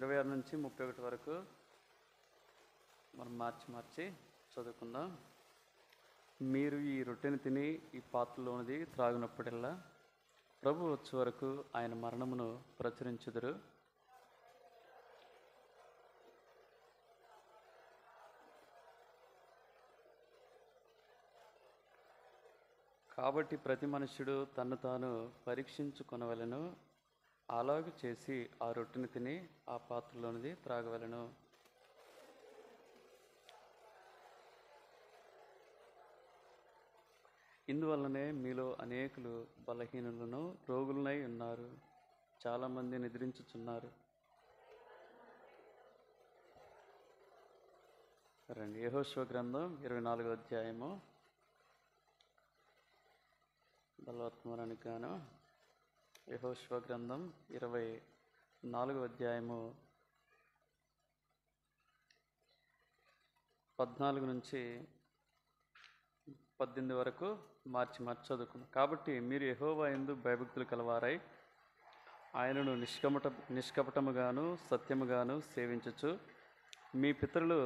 26 నుంచి 31 వరకు మనం మార్చి చదువుకుందాం. మీరు ఈ రొట్టెని తిని ఈ పాత్రలోనిది త్రాగినప్పుడల్లా ప్రభు వచ్చే వరకు ఆయన మరణమును ప్రచురించుదురు. కాబట్టి ప్రతి మనుష్యుడు తన్ను తాను పరీక్షించుకొనవలెను. అలాగ చేసి ఆ రొట్టెని తిని ఆ పాత్రలోనిది త్రాగవలెను. ఇందువల్లనే మీలో అనేకులు బలహీనులను రోగులనై ఉన్నారు, చాలామంది నిద్రించుచున్నారు. రండి, యెహోషువ గ్రంథం 24వ అధ్యాయము. బలవర్తమానానికి గాను యెహోషువ గ్రంథం 24వ అధ్యాయము 14 నుంచి 18 వరకు మార్చి చదువుకున్నాం. కాబట్టి మీరు యెహోవా యందు భయభక్తులు కలవారై ఆయనను నిష్కపటముగాను సత్యముగాను సేవించుచు, మీ పితరులు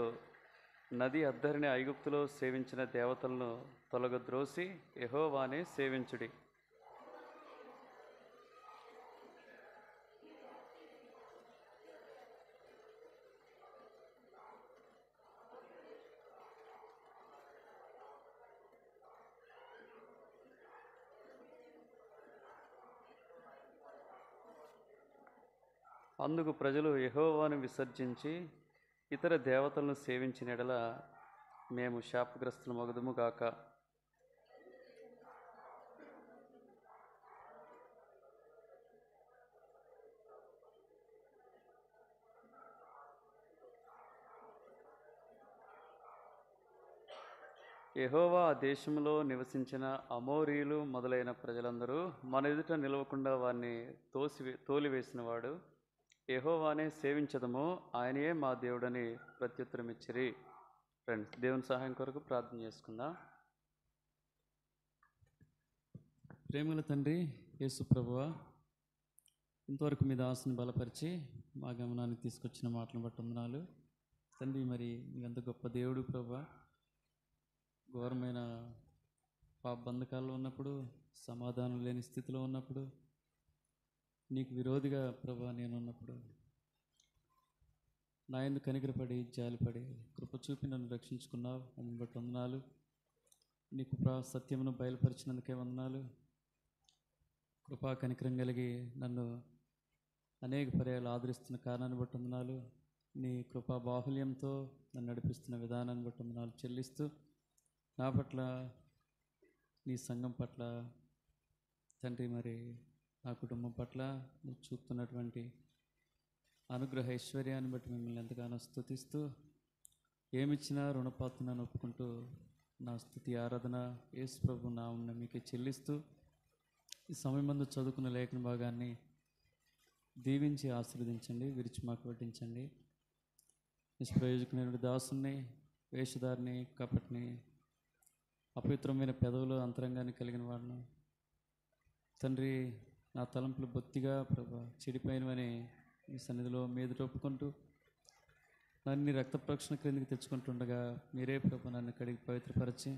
నది అద్దరిని ఐగుప్తులో సేవించిన దేవతలను తొలగద్రోసి యెహోవానే సేవించుడి. అందుకు ప్రజలు యెహోవాను విసర్జించి ఇతర దేవతలను సేవించిన యెడల మేము శాపగ్రస్తులమగుదుము గాక. యెహోవా ఆ దేశంలో నివసించిన అమోరీలు మొదలైన ప్రజలందరూ మన ఎదుట నిలవకుండా వారిని తోలివేసినవాడు. యెహోవానే సేవించదము, ఆయనయే మా దేవుడని ప్రత్యుత్తరం ఇచ్చిరి. ఫ్రెండ్స్, దేవుని సహాయం కొరకు ప్రార్థన చేసుకుందాం. ప్రేమల తండ్రి యేసు ప్రభువా, ఇంతవరకు మీ దాసుని బలపరిచి మా గమనానికి తీసుకొచ్చిన మాటలను బట్టి వందనాలు తండ్రి. మరి ఎంత గొప్ప దేవుడు ప్రభువా. ఘోరమైన బంధకాల్లో ఉన్నప్పుడు, సమాధానం లేని స్థితిలో ఉన్నప్పుడు, నీకు విరోధిగా ప్రభా నేనున్నప్పుడు నా యందు కనికరపడి జాలిపడి కృప చూపి నన్ను రక్షించుకున్నావు. అందుని బట్టి వందనాలు. నీ కృపా సత్యమును బయలుపరిచినందుకే వందనాలు. కృపా కనికరం కలిగి నన్ను అనేక పర్యాలు ఆదరిస్తున్న కారణాన్ని బట్టి వందనాలు. నీ కృపా బాహుల్యంతో నన్ను నడిపిస్తున్న విధానాన్ని బట్టి వందనాలు చెల్లిస్తూ, నా పట్ల నీ సంఘం పట్ల తండ్రి, మరి నా కుటుంబం పట్ల నువ్వు చూపుతున్నటువంటి అనుగ్రహ ఐశ్వర్యాన్ని బట్టి మిమ్మల్ని ఎంతగానో స్తుతిస్తూ, ఏమిచ్చినా రుణపాత్రను ఒప్పుకుంటూ నా స్తుతి ఆరాధన యేసు ప్రభు నామమున మీకే చెల్లిస్తూ, ఈ సమయం ముందు చదువుకున్న లేఖన భాగాన్ని దీవించి ఆశీర్వదించండి, విరిచి మాకు వడ్డించండి. నిష్ప్రయోజకమైన దాసుని, వేషధారిని, కపటిని, అపవిత్రమైన పెదవులు అంతరంగాన్ని కలిగిన వాడిని తండ్రి, నా తలంపులు బొత్తిగా ప్రభా చెడిపోయినవని మీ సన్నిధిలో మీద ఒప్పుకుంటూ నన్ను రక్త ప్రోక్షణ క్రిందికి తెచ్చుకుంటుండగా మీరే ప్రభు నన్ను కడిగి పవిత్రపరిచి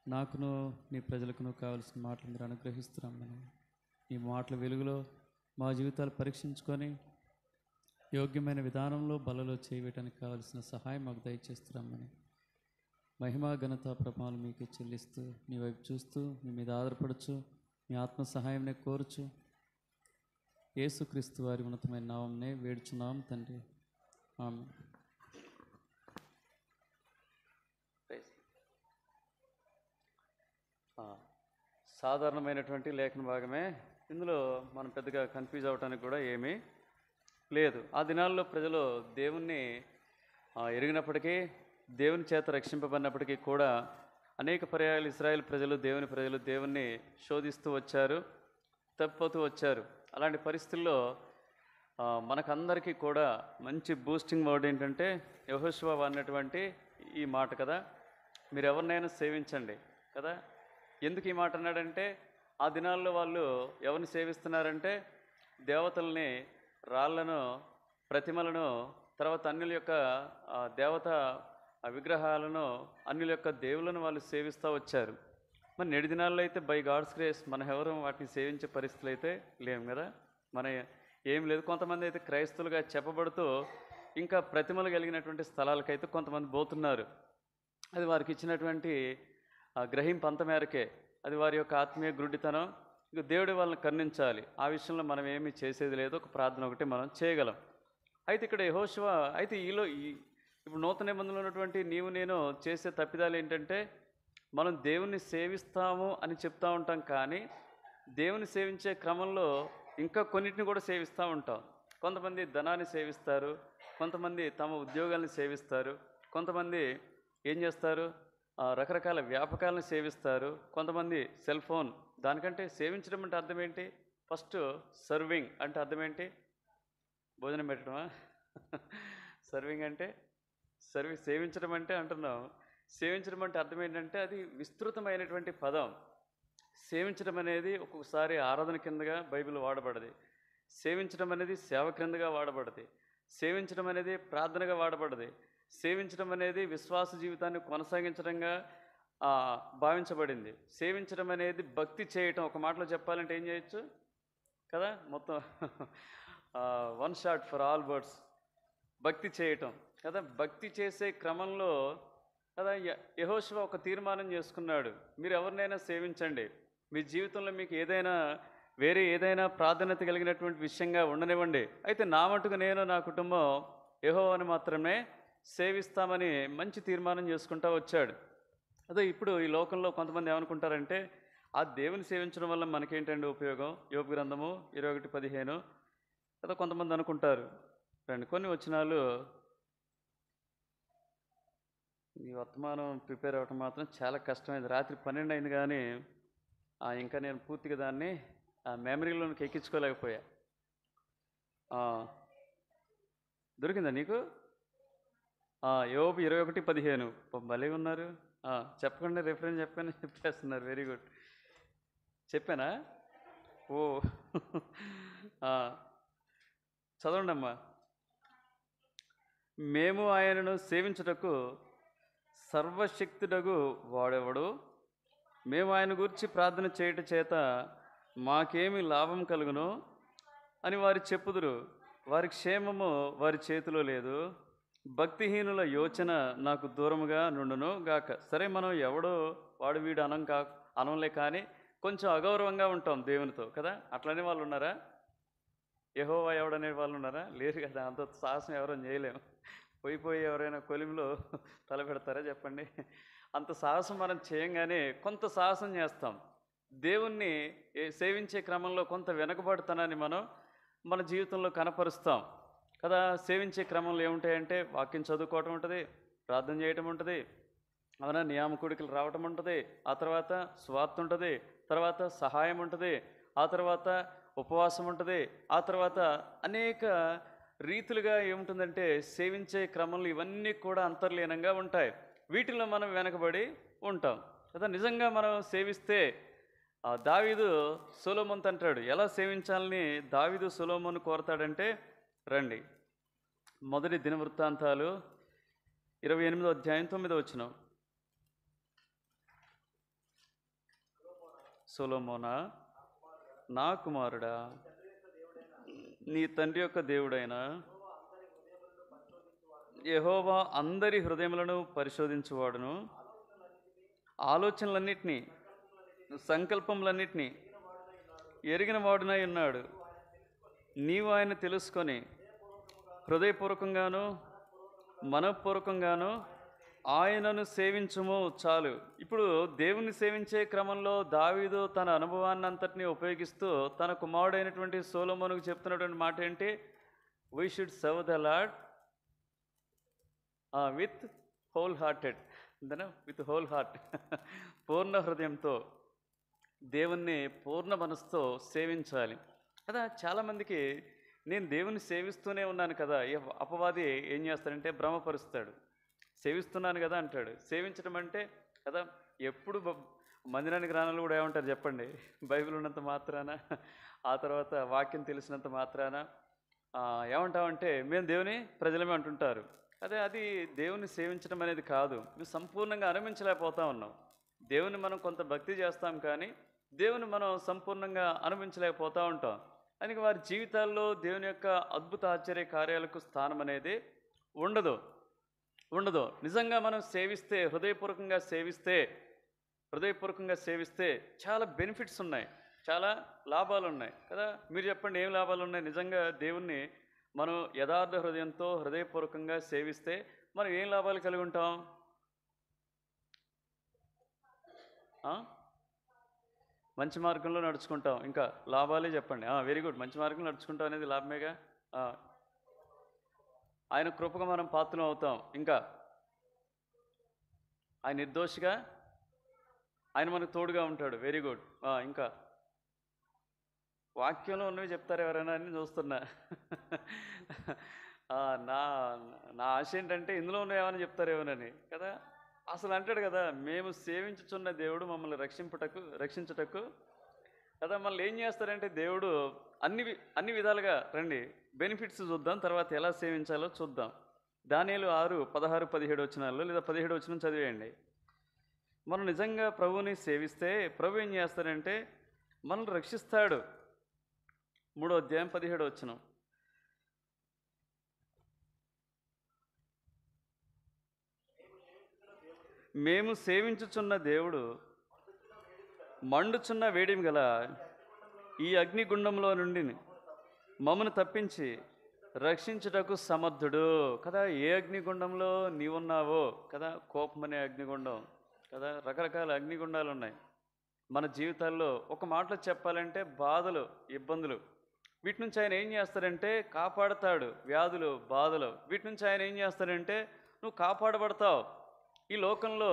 నాకును నీ ప్రజలకును కావలసిన మాటలు మీరు అనుగ్రహిస్తున్నామని, ఈ మాటల వెలుగులో మా జీవితాలు పరీక్షించుకొని యోగ్యమైన విధానంలో బలలో చేయటానికి కావలసిన సహాయం మాకు దయచేస్తున్నామని, మహిమా ఘనత ప్రభావాలు మీకే చెల్లిస్తూ, నీ వైపు చూస్తూ, మీ మీద ఆధారపడచ్చు, మీ ఆత్మ సహాయంనే కోరుచు, యేసుక్రీస్తు వారి ఉన్నతమైన నామంనే వేడుచున్నాం తండ్రి, ఆమేన్. సాధారణమైనటువంటి లేఖన భాగమే. ఇందులో మనం పెద్దగా కన్ఫ్యూజ్ అవ్వటానికి కూడా ఏమీ లేదు. ఆ దినాల్లో ప్రజలు దేవుణ్ణి ఎరిగినప్పటికీ, దేవుని చేత రక్షింపబడినప్పటికీ కూడా అనేక పర్యాయాలు ఇశ్రాయేల్ ప్రజలు దేవుణ్ణి శోధిస్తూ వచ్చారు, తప్పిపోతూ వచ్చారు. అలాంటి పరిస్థితుల్లో మనకందరికీ కూడా మంచి బూస్టింగ్ వర్డ్ ఏంటంటే యెహోషువ అన్నటువంటి ఈ మాట కదా, మీరు ఎవరినైనా సేవించండి కదా. ఎందుకు ఈ మాట అన్నాడంటే, ఆ దినాల్లో వాళ్ళు ఎవరిని సేవిస్తున్నారంటే దేవతల్ని, రాళ్లను ప్రతిమలను, తర్వాత అన్యుల యొక్క దేవత విగ్రహాలను, అన్యుల యొక్క దేవులను వాళ్ళు సేవిస్తూ వచ్చారు. మరి నేటి దినాల్లో అయితే బై గాడ్స్ గ్రేస్ మనం ఎవరు వాటిని సేవించే పరిస్థితులు అయితే లేము కదా. మన ఏం లేదు. కొంతమంది అయితే క్రైస్తవులుగా చెప్పబడుతూ ఇంకా ప్రతిమలు కలిగినటువంటి స్థలాలకైతే కొంతమంది పోతున్నారు. అది వారికి ఇచ్చినటువంటి గ్రహింపు అంత మేరకే. అది వారి యొక్క ఆత్మీయ గుడ్డితనం. ఇక దేవుడి వాళ్ళని కరుణించాలి. ఆ విషయంలో మనం ఏమీ చేసేది లేదు. ఒక ప్రార్థన ఒకటి మనం చేయగలం. అయితే ఇక్కడ యెహోషువ అయితే ఇప్పుడు నూతన నిబంధనలో ఉన్నటువంటి నీవు నేను చేసే తప్పిదాలు ఏంటంటే, మనం దేవుణ్ణి సేవిస్తాము అని చెప్తూ ఉంటాం, కానీ దేవుని సేవించే క్రమంలో ఇంకా కొన్నిటిని కూడా సేవిస్తూ ఉంటాం. కొంతమంది ధనాన్ని సేవిస్తారు, కొంతమంది తమ ఉద్యోగాలను సేవిస్తారు, కొంతమంది ఏం చేస్తారు, రకరకాల వ్యాపకాలను సేవిస్తారు, కొంతమంది సెల్ ఫోన్. దానికంటే సేవించడం అంటే అర్థం ఏంటి? ఫస్ట్ సర్వింగ్ అంటే అర్థం ఏంటి? భోజనం పెట్టడమా? సర్వింగ్ అంటే సేవించడం అంటే అంటున్నాం. సేవించడం అంటే అర్థం ఏంటంటే అది విస్తృతమైనటువంటి పదం. సేవించడం అనేది ఒక్కొక్కసారి ఆరాధన కిందగా బైబిల్ వాడబడది. సేవించడం అనేది సేవ క్రిందగా వాడబడది. సేవించడం అనేది ప్రార్థనగా వాడబడది. సేవించడం అనేది విశ్వాస జీవితాన్ని కొనసాగించడంగా భావించబడింది. సేవించడం అనేది భక్తి చేయటం. ఒక మాటలో చెప్పాలంటే ఏం చేయొచ్చు కదా, మొత్తం one shot for all birds, భక్తి చేయటం కదా. భక్తి చేసే క్రమంలో కదా యెహోషువ ఒక తీర్మానం చేసుకున్నాడు, మీరు ఎవరినైనా సేవించండి, మీ జీవితంలో మీకు ఏదైనా ప్రాధాన్యత కలిగినటువంటి విషయంగా ఉండనివ్వండి, అయితే నా మటుకు నేను నా కుటుంబం యెహోవాను మాత్రమే సేవిస్తామని మంచి తీర్మానం చేసుకుంటూ వచ్చాడు. అదే ఇప్పుడు ఈ లోకంలో కొంతమంది ఏమనుకుంటారంటే, ఆ దేవుని సేవించడం వల్ల మనకేంటండి ఉపయోగం? యోబు గ్రంథము 21:15 కదా కొంతమంది అనుకుంటారు. రండి కొన్ని వచనాలు. ఈ వర్తమానం ప్రిపేర్ అవ్వటం మాత్రం చాలా కష్టమైంది. రాత్రి 12 అయింది, కానీ ఇంకా నేను పూర్తిగా దాన్ని మెమరీలోనికి ఎక్కించుకోలేకపోయా. దొరికిందా నీకు? యోబు 21:15 భలే ఉన్నారు. చెప్పకుండా రిఫరెన్స్ చెప్పేస్తున్నారు. Very good. చెప్పానా? ఓ చదవండి అమ్మా. మేము ఆయనను సేవించుటకు సర్వశక్తుడగు వాడెవడు, మేము ఆయన గురించి ప్రార్థన చేయట చేత మాకేమి లాభం కలుగును అని వారు చెప్పుదురు. వారి క్షేమము వారి చేతిలో లేదు, భక్తిహీనుల యోచన నాకు దూరముగా నుండును గాక. సరే, మనం ఎవడో వాడు వీడు అనంలే, కానీ కొంచెం అగౌరవంగా ఉంటాం దేవునితో కదా. అట్లనే వాళ్ళు ఉన్నారా? యెహోవా ఎవడనే వాళ్ళు ఉన్నారా? లేరు కదా. అంత సాహసం ఎవరో చేయలేము. పోయి ఎవరైనా కొలిమిలో తలపెడతారా చెప్పండి? అంత సాహసం మనం చేయంగానే కొంత సాహసం చేస్తాం. దేవుణ్ణి సేవించే క్రమంలో కొంత వెనకబడుతనాన్ని మన జీవితంలో కనపరుస్తాం కదా. సేవించే క్రమంలో ఏముంటాయంటే వాక్యం చదువుకోవటం ఉంటుంది, ప్రార్థన చేయటం ఉంటుంది, అవునా, నియామకుడికి రావటం ఉంటుంది, ఆ తర్వాత స్వార్థ ఉంటుంది, తర్వాత సహాయం ఉంటుంది, ఆ తర్వాత ఉపవాసం ఉంటుంది, ఆ తర్వాత అనేక రీతులుగా ఏముంటుందంటే సేవించే క్రమంలో ఇవన్నీ కూడా అంతర్లీనంగా ఉంటాయి. వీటిలో మనం వెనకబడి ఉంటాం కదా. నిజంగా మనం సేవిస్తే దావీదు సొలొమోనుతో అంటాడు, ఎలా సేవించాలని దావీదు సొలొమోను కోరతాడంటే, రండి మొదటి దినవృత్తాంతాలు 28:9. సొలొమోనా, నా కుమారుడా, నీ తండ్రి యొక్క దేవుడైన యెహోవా అందరి హృదయములను పరిశోధించువాడును, ఆలోచనలన్నిటినీ సంకల్పములన్నిటినీ ఎరిగిన వాడునై ఉన్నాడు. నీవు ఆయన తెలుసుకొని హృదయపూర్వకంగాను మనఃపూర్వకంగాను ఆయనను సేవించుము చాలు. ఇప్పుడు దేవుని సేవించే క్రమంలో దావీదు తన అనుభవాన్ని అంతటినీ ఉపయోగిస్తూ తన కుమారుడైనటువంటి సొలొమోనుకు చెప్తున్నటువంటి మాట ఏంటి? We should serve the lord with whole hearted, with whole heart, పూర్ణ హృదయంతో దేవుణ్ణి పూర్ణ మనసుతో సేవించాలి కదా. చాలామందికి నేను దేవుని సేవిస్తూనే ఉన్నాను కదా, అపవాది ఏం చేస్తాడంటే భ్రమపరుస్తాడు. సేవిస్తున్నాను కదా అంటాడు. సేవించడం అంటే కదా, ఎప్పుడు మందిరానికి రానాలు కూడా ఏమంటారు చెప్పండి? బైబిల్ ఉన్నంత మాత్రాన, ఆ తర్వాత వాక్యం తెలిసినంత మాత్రాన, ఏమంటామంటే మేము దేవుని ప్రజలమే అంటుంటారు. అదే అది దేవుని సేవించడం అనేది కాదు. నువ్వు సంపూర్ణంగా అనుభవించలేకపోతా ఉన్నావు. దేవుని మనం కొంత భక్తి చేస్తాం కానీ దేవుని మనం సంపూర్ణంగా అనుభవించలేకపోతూ ఉంటాం. అందుకే వారి జీవితాల్లో దేవుని యొక్క అద్భుత ఆశ్చర్య కార్యాలకు స్థానం అనేది ఉండదు. ఉండదు. నిజంగా మనం సేవిస్తే, హృదయపూర్వకంగా సేవిస్తే చాలా బెనిఫిట్స్ ఉన్నాయి, చాలా లాభాలు ఉన్నాయి కదా. మీరు చెప్పండి, ఏం లాభాలు ఉన్నాయి? నిజంగా దేవుణ్ణి మనం యథార్థ హృదయంతో హృదయపూర్వకంగా సేవిస్తే మనం ఏం లాభాలు కలిగి ఉంటాం? మంచి మార్గంలో నడుచుకుంటాం. ఇంకా లాభాలే చెప్పండి. Very good. మంచి మార్గంలో నడుచుకుంటాం అనేది లాభమేగా. ఆయన కృపగా మనం పాత్రలు అవుతాం. ఇంకా ఆయన నిర్దోషిగా ఆయన మనకు తోడుగా ఉంటాడు. Very good. ఇంకా వాక్యంలో ఉన్నవి చెప్తారు ఎవరైనా అని చూస్తున్నా. నా నా ఆశ ఏంటంటే ఇందులో ఉన్నవి ఏమైనా చెప్తారేమోనని కదా. అసలు అంటాడు కదా, మేము సేవించుచున్న దేవుడు మమ్మల్ని రక్షించుటకు కదా. మళ్ళీ ఏం చేస్తారంటే దేవుడు అన్ని విధాలుగా రండి బెనిఫిట్స్ చూద్దాం, తర్వాత ఎలా సేవించాలో చూద్దాం. దానియేలు 6:16-17 వచనాల్లో లేదా 17 వచనం చదివేయండి. మనం నిజంగా ప్రభువుని సేవిస్తే ప్రభు ఏం చేస్తాడంటే మనల్ని రక్షిస్తాడు. 3వ అధ్యాయం 17 వచనం. మేము సేవించుచున్న దేవుడు మండుచున్న వేడిమి గల ఈ అగ్నిగుండంలో నుండి మమ్మను తప్పించి రక్షించుటకు సమర్థుడు కదా. ఏ అగ్నిగుండంలో నీవున్నావో కదా, కోపం అనే అగ్నిగుండం కదా, రకరకాల అగ్నిగుండాలు ఉన్నాయి మన జీవితాల్లో. ఒక మాటలో చెప్పాలంటే బాధలు, ఇబ్బందులు, వీటి నుంచి ఆయన ఏం చేస్తాడంటే కాపాడుతాడు. వ్యాధులు, బాధలు, వీటి నుంచి ఆయన ఏం చేస్తాడంటే నువ్వు కాపాడబడతావు. ఈ లోకంలో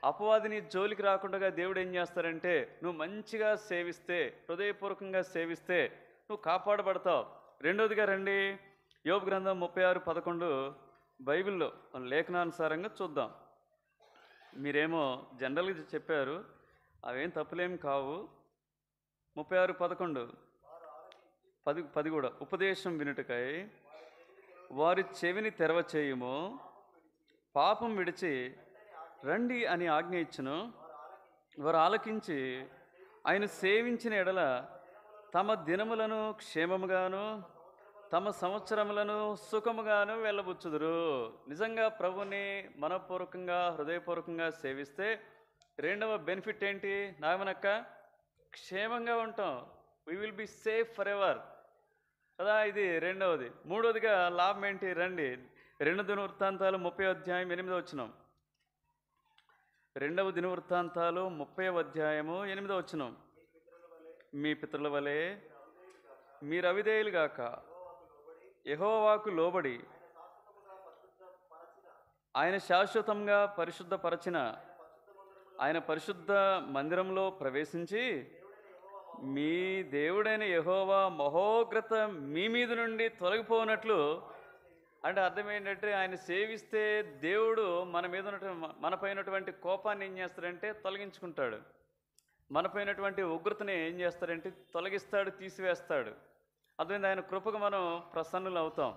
అపవాదిని జోలికి రాకుండా దేవుడు ఏం చేస్తారంటే నువ్వు మంచిగా సేవిస్తే, హృదయపూర్వకంగా సేవిస్తే నువ్వు కాపాడబడతావు. రెండోదిగా రండి, యోబు గ్రంథం 36:11 బైబిల్లో మన లేఖనానుసారంగా చూద్దాం. మీరేమో జనరల్గా చెప్పారు, అవేం తప్పులేం కావు. 36:11 10 కూడా. ఉపదేశం వినుటకై వారి చెవిని తెరవ చేయుము, పాపం విడిచి రండి అని ఆజ్ఞ ఇచ్చును. వారు ఆలకించి ఆయన సేవించిన ఎడల తమ దినములను క్షేమముగాను తమ సంవత్సరములను సుఖముగాను వెళ్ళబుచ్చుదురు. నిజంగా ప్రభుని మనపూర్వకంగా హృదయపూర్వకంగా సేవిస్తే రెండవ బెనిఫిట్ ఏంటి? నాగమనక్క, క్షేమంగా ఉంటాం. We will be safe for ever కదా. ఇది రెండవది. మూడవదిగా లాభం ఏంటి? రండి, 2 దినవృత్తాంతాలు 30వ అధ్యాయం 8వ వచనం. 2 దినవృత్తాంతాలు 30వ అధ్యాయము 8వ వచనం. మీ పితరుల వలె మీరు అవిధేయులుగాక యెహోవాకు లోబడి ఆయన శాశ్వతంగా పరిశుద్ధపరచిన ఆయన పరిశుద్ధ మందిరంలో ప్రవేశించి మీ దేవుడైన యెహోవా మహోగ్రత మీ మీద నుండి తొలగిపోనట్లు. అంటే అర్థం ఏంటంటే ఆయన సేవిస్తే దేవుడు మనపైనటువంటి కోపాన్ని ఏం చేస్తాడంటే తొలగించుకుంటాడు. మనపైనటువంటి ఉగ్రతని ఏం చేస్తాడంటే తొలగిస్తాడు, తీసివేస్తాడు. అదేవిధంగా ఆయన కృపకు మనం ప్రసన్నులు అవుతాం.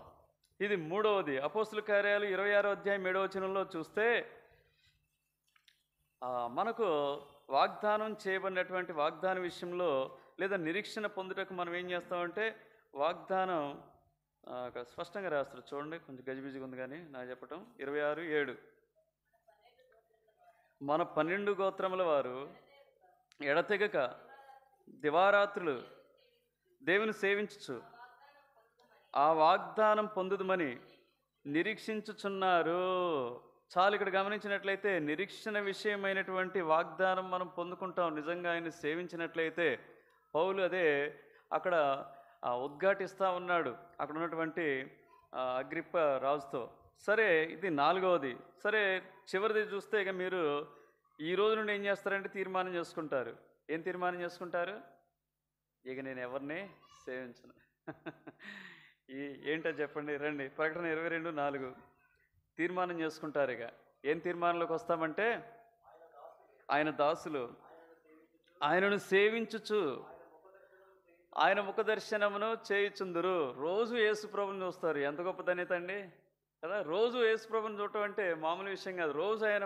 ఇది మూడవది. అపోస్తుల కార్యాలు 26వ అధ్యాయం 7వ వచనంలో చూస్తే మనకు వాగ్దానం చేయబడినటువంటి వాగ్దాన విషయంలో లేదా నిరీక్షణ పొందుటకు మనం ఏం చేస్తామంటే వాగ్దానం స్పష్టంగా రాస్తారు. చూడండి, కొంచెం గజిబిజిగా ఉంది కానీ నా చెప్పటం. 26:7 మన 12 గోత్రముల వారు ఎడతెగక దివారాత్రులు దేవుని సేవించుచు ఆ వాగ్దానం పొందుదమని నిరీక్షించుచున్నారు. చాలు, ఇక్కడ గమనించినట్లయితే నిరీక్షణ విషయమైనటువంటి వాగ్దానం మనం పొందుకుంటాం నిజంగా ఆయన సేవించినట్లయితే. పౌలు అదే అక్కడ ఉద్ఘాటిస్తూ ఉన్నాడు అక్కడ ఉన్నటువంటి అగ్రిప్ప రాజుతో. సరే, ఇది 4వది. సరే, చివరిది చూస్తే ఇక మీరు ఈ రోజు నుండి ఏం చేస్తారంటే తీర్మానం చేసుకుంటారు. ఏం తీర్మానం చేసుకుంటారు? ఇక నేను ఎవరిని సేవించను. ఏంటో చెప్పండి, రండి. ప్రకటన 22:4 తీర్మానం చేసుకుంటారు. ఇక ఏం తీర్మానంలోకి వస్తామంటే ఆయన దాసులు ఆయనను సేవించుచు ఆయన ముఖ దర్శనమును చేయుచుందురు. రోజు యేసు ప్రభుని చూస్తారు. ఎంత గొప్ప ధన్యత అండి కదా! రోజు యేసు ప్రభుని చూడటం అంటే మామూలు విషయం కాదు. రోజు ఆయన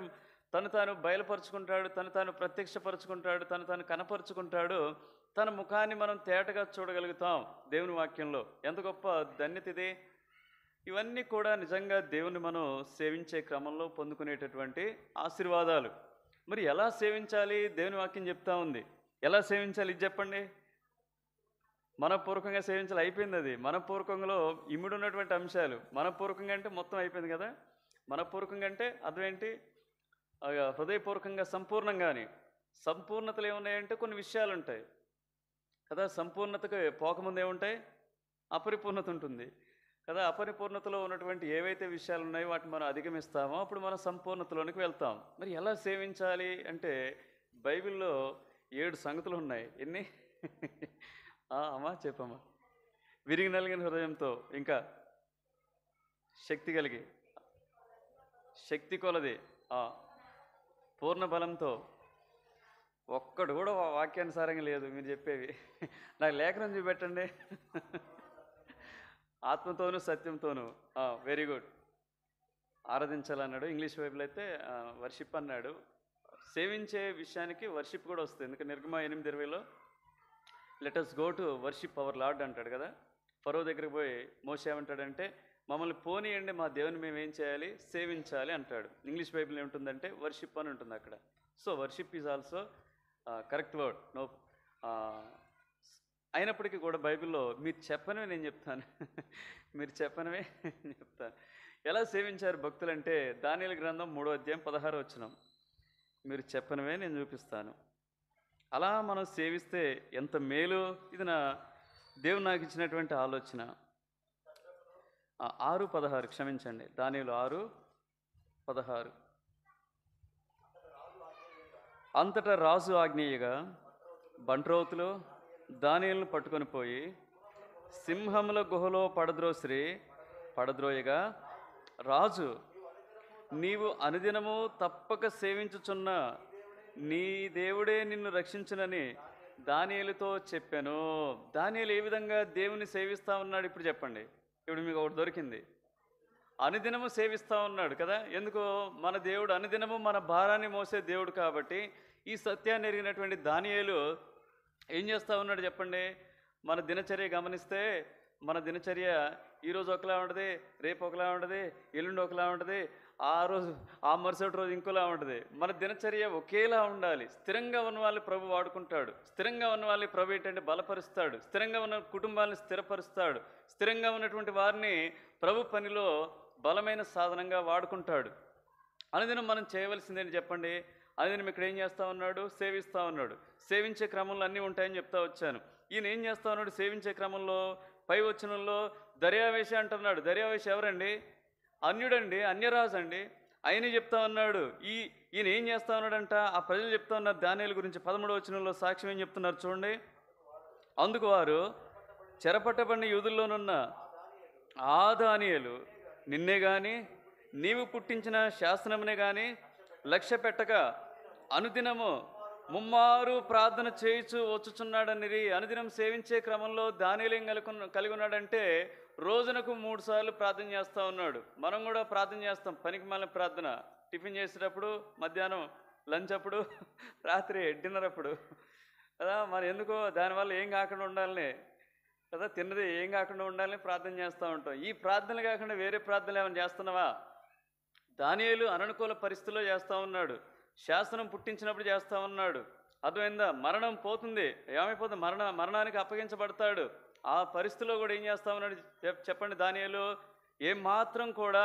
తను తాను బయలుపరుచుకుంటాడు, తను తాను ప్రత్యక్షపరుచుకుంటాడు, తను తాను కనపరుచుకుంటాడు. తన ముఖాన్ని మనం తేటగా చూడగలుగుతాం దేవుని వాక్యంలో. ఎంత గొప్ప ధన్యత ఇది! ఇవన్నీ కూడా నిజంగా దేవుని మనం సేవించే క్రమంలో పొందుకునేటటువంటి ఆశీర్వాదాలు. మరి ఎలా సేవించాలి? దేవుని వాక్యం చెప్తా ఉంది. ఎలా సేవించాలి ఇది చెప్పండి. మనపూర్వకంగా సేవించాలి, అయిపోయింది అది. మనపూర్వకంలో ఇమిడున్నటువంటి అంశాలు. మనపూర్వకంగా అంటే మొత్తం అయిపోయింది కదా. మనపూర్వకంగా అంటే అర్థం ఏంటి? హృదయపూర్వకంగా సంపూర్ణంగాని. సంపూర్ణతలు ఏమున్నాయంటే కొన్ని విషయాలు ఉంటాయి కదా. సంపూర్ణతకు పోకముందు ఏముంటాయి? అపరిపూర్ణత ఉంటుంది కదా. అపరిపూర్ణతలో ఉన్నటువంటి ఏవైతే విషయాలు ఉన్నాయో వాటిని మనం అధిగమిస్తామో అప్పుడు మనం సంపూర్ణతలోనికి వెళ్తాం. మరి ఎలా సేవించాలి అంటే బైబిల్లో 7 సంగతులు ఉన్నాయి. ఎన్ని? అమ్మా చెప్పమ్మా. విరిగి నలిగిన హృదయంతో, ఇంకా శక్తి కలిగి, శక్తి కొలది, పూర్ణ బలంతో. ఒక్కడు కూడా వాక్యానుసారంగా లేదు మీరు చెప్పేవి. నాకు లేఖనం చూపెట్టండి. ఆత్మతోనూ సత్యంతోనూ. Very good. ఆరాధించాలన్నాడు. ఇంగ్లీష్ బైబిల్ అయితే వర్షిప్ అన్నాడు. సేవించే విషయానికి వర్షిప్ కూడా వస్తుంది. ఎందుకంటే నిర్గమ 8:20లో let us go to worship our lord అంటాడు కదా. ఫరో దగ్గరికి పోయి మోషే ఏమంటాడంటే మమ్మల్ని పోనీయండి, మా దేవుని మేము ఏం చేయాలి? సేవించాలి అంటాడు. ఇంగ్లీష్ బైబిల్ ఏముంటుందంటే వర్షిప్ అని ఉంటుంది అక్కడ. So worship is also correct word. No అయినప్పటికీ కూడా బైబిల్లో మీరు చెప్పనివే నేను చెప్తాను. మీరు చెప్పనివే చెప్తాను. ఎలా సేవించారు భక్తులంటే దానియేలు గ్రంథం 3వ అధ్యాయం 16వ వచనం. మీరు చెప్పనివే నేను చూపిస్తాను. అలా మనం సేవిస్తే ఎంత మేలు! ఇది దేవుడు నాకు ఇచ్చినటువంటి ఆలోచన. 6:16 క్షమించండి. దానియేలు 6:16. అంతటా రాజు ఆజ్ఞేయగా బంట్రోతులు దానియేలును పట్టుకొని పోయి సింహముల గుహలో పడద్రోయగా రాజు, నీవు అనుదినము తప్పక సేవించుచున్న నీ దేవుడే నిన్ను రక్షించునని దానియేలుతో చెప్పాను. దానియేలు ఏ విధంగా దేవుని సేవిస్తూ ఉన్నాడు ఇప్పుడు చెప్పండి. ఇప్పుడు మీకు ఒకటి దొరికింది. అనుదినము సేవిస్తూ ఉన్నాడు కదా. ఎందుకో మన దేవుడు అనుదినము మన భారాన్ని మోసే దేవుడు కాబట్టి ఈ సత్యాన్ని ఎరిగినటువంటి దానియేలు ఏం చేస్తూ ఉన్నాడు చెప్పండి. మన దినచర్య గమనిస్తే మన దినచర్య ఈరోజు ఒకలా ఉంటుంది, రేపు ఒకలా ఉంటుంది, ఎల్లుండి ఒకలా ఉంటుంది, ఆ మరుసటి రోజు ఇంకోలా ఉంటుంది. మన దినచర్య ఒకేలా ఉండాలి. స్థిరంగా ఉన్న వాళ్ళని ప్రభు వాడుకుంటాడు. స్థిరంగా ఉన్న వాళ్ళని ప్రభు ఏంటంటే బలపరుస్తాడు. స్థిరంగా ఉన్న కుటుంబాలను స్థిరపరుస్తాడు. స్థిరంగా ఉన్నటువంటి వారిని ప్రభు పనిలో బలమైన సాధనంగా వాడుకుంటాడు. అనుదినం మనం చేయవలసిందేంటి చెప్పండి. అనుదినం ఇక్కడ ఏం చేస్తూ ఉన్నాడు? సేవిస్తూ ఉన్నాడు. సేవించే క్రమంలో అన్నీ ఉంటాయని చెప్తా వచ్చాను. ఈయన ఏం చేస్తూ ఉన్నాడు సేవించే క్రమంలో? పై వచనంలో దర్యావేష అంటున్నాడు. దర్యావేష ఎవరండి? అన్యుడండి, అన్యరాజు అండి. ఆయన చెప్తా ఉన్నాడు. ఈయన ఏం చేస్తా ఉన్నాడంట? ఆ ప్రజలు చెప్తా ఉన్నారు దానియేలు గురించి. 13వ వచనంలో సాక్ష్యం ఏం చెప్తున్నారు చూడండి. అందుకు వారు, చెరపట్టబడిన యూదుల్లోనున్న ఆ దానియేలు నిన్నే గాని నీవు పుట్టించిన శాసనమునే గాని లక్ష్య పెట్టక అనుదినము ముమ్మారు ప్రార్థన చేయించు వచ్చుచున్నాడని. అనుదినం సేవించే క్రమంలో దానియేలు ఏం కలిగి ఉన్నాడంటే రోజునకు 3 సార్లు ప్రార్థన చేస్తూ ఉన్నాడు. మనం కూడా ప్రార్థన చేస్తాం. పనికి మాలిన ప్రార్థన. టిఫిన్ చేసేటప్పుడు, మధ్యాహ్నం లంచ్ అప్పుడు, రాత్రి డిన్నర్ అప్పుడు కదా. మరి ఎందుకో దానివల్ల ఏం కాకుండా ఉండాలని కదా, తిన్నది ఏం కాకుండా ఉండాలని ప్రార్థన చేస్తూ ఉంటాం. ఈ ప్రార్థనలు కాకుండా వేరే ప్రార్థనలు ఏమైనా చేస్తున్నావా? దానియేలు అననుకూల పరిస్థితుల్లో చేస్తూ ఉన్నాడు. శాసనం పుట్టించినప్పుడు చేస్తూ ఉన్నాడు. అర్థమైందా? మరణం పోతుంది. ఏమైపోతుంది? మరణానికి అప్పగించబడతాడు. ఆ పరిస్థితిలో కూడా ఏం చేస్తా ఉన్నాడు చెప్పండి. దానియేలు ఏమాత్రం కూడా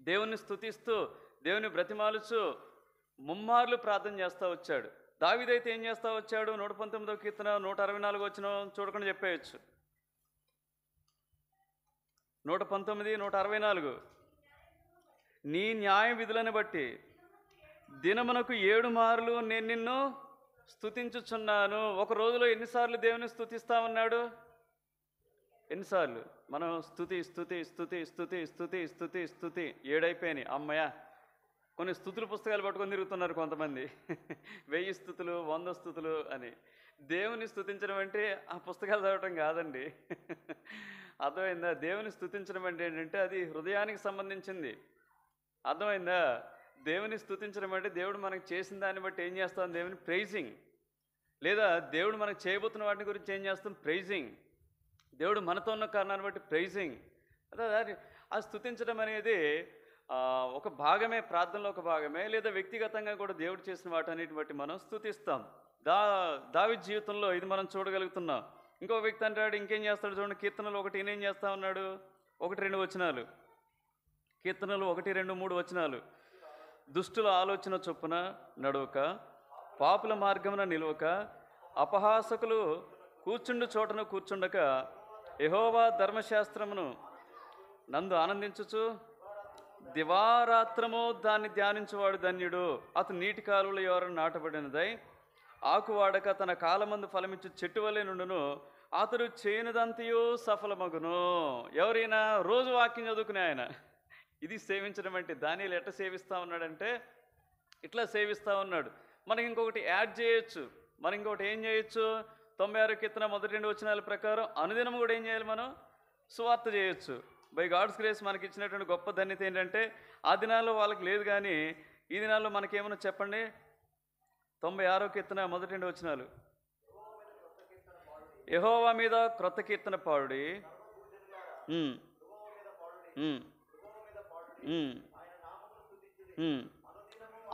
దేవుని స్తుతిస్తూ, దేవుని బ్రతిమాలుచు ముమ్మార్లు ప్రార్థన చేస్తూ వచ్చాడు. దావీదైతే ఏం చేస్తూ వచ్చాడు? 119వ కీర్తన 164 వచనం చూడకుండా చెప్పేయచ్చు. 119, 164. నీ న్యాయ విధులను బట్టి దినమునకు 7 మార్లు నేను నిన్ను స్తుతించుచున్నాను. ఒక రోజులో ఎన్నిసార్లు దేవుని స్తుతిస్తా ఉన్నాడు? ఎన్నిసార్లు? మనం స్తుతి స్తుతి స్తుతి స్తుతి స్తుతి స్తుతి స్తుతి 7 అయిపోయినాయి. అమ్మయ్య. కొన్ని స్తుతులు పుస్తకాలు పట్టుకొని తిరుగుతున్నారు కొంతమంది. 1000 స్తుతులు, 100 స్తుతులు అని. దేవుని స్తుతించడం అంటే ఆ పుస్తకాలు చదవటం కాదండి. అర్థమైందా? దేవుని స్తుతించడం అంటే ఏంటంటే అది హృదయానికి సంబంధించింది. అర్థమైందా? దేవుని స్తుతించడం అంటే దేవుడు మనకు చేసిన దాన్ని బట్టి ఏం చేస్తాం? దేవుని ప్రైజింగ్. లేదా దేవుడు మనకు చేయబోతున్న వాటిని గురించి ఏం చేస్తాం? ప్రైజింగ్. దేవుడు మనతో ఉన్న కారణాన్ని బట్టి ప్రైజింగ్. అదే ఆ స్తుతించడం అనేది ఒక భాగమే, ప్రార్థనలో ఒక భాగమే. లేదా వ్యక్తిగతంగా కూడా దేవుడు చేసిన వాటన్నిటిని బట్టి మనం స్తుతిస్తాం. దావీదు జీవితంలో ఇది మనం చూడగలుగుతున్నాం. ఇంకో వ్యక్తి అంటాడు, ఇంకేం చేస్తాడు చూడండి, కీర్తనలు 1 ఈయన చేస్తా ఉన్నాడు. 1-2 వచనాలు, కీర్తనలు 1-2-3 వచనాలు. దుష్టుల ఆలోచన చొప్పున నడవక, పాపుల మార్గమున నిలవక, అపహాసకులు కూర్చుండు చోటను కూర్చుండక, యెహోవా ధర్మశాస్త్రమును నందు ఆనందించుచు దివారాత్రము దాన్ని ధ్యానించువాడు ధన్యుడు. అతను నీటి కాలువల ఎవరు నాటబడినదై ఆకు వాడక తన కాలమందు ఫలమిచ్చు చెట్టు వలె నుండును. అతడు చేయనిదంతయు సఫలమగును. ఎవరైనా రోజు వాక్యం చదువుకునే ఆయన. ఇది సేవించడం అంటే. దానియేలు ఎట్లా సేవిస్తూ ఉన్నాడంటే ఇట్లా సేవిస్తూ ఉన్నాడు. మనకి ఇంకొకటి యాడ్ చేయొచ్చు. మనం ఇంకొకటి ఏం చేయొచ్చు? 96 కీర్తన 1-2 వచనాల ప్రకారం అనుదినం కూడా ఏం చేయాలి? మనం సువార్త చేయొచ్చు. బై గాడ్స్ గ్రేస్ మనకి ఇచ్చినటువంటి గొప్ప ధన్యత ఏంటంటే ఆ దినాల్లో వాళ్ళకి లేదు, కానీ ఈ దినాల్లో మనకేమన్నా చెప్పండి. 96 కీర్తన 1-2 వచనాలు. యెహోవా మీద క్రొత్త కీర్తన పాడుడి.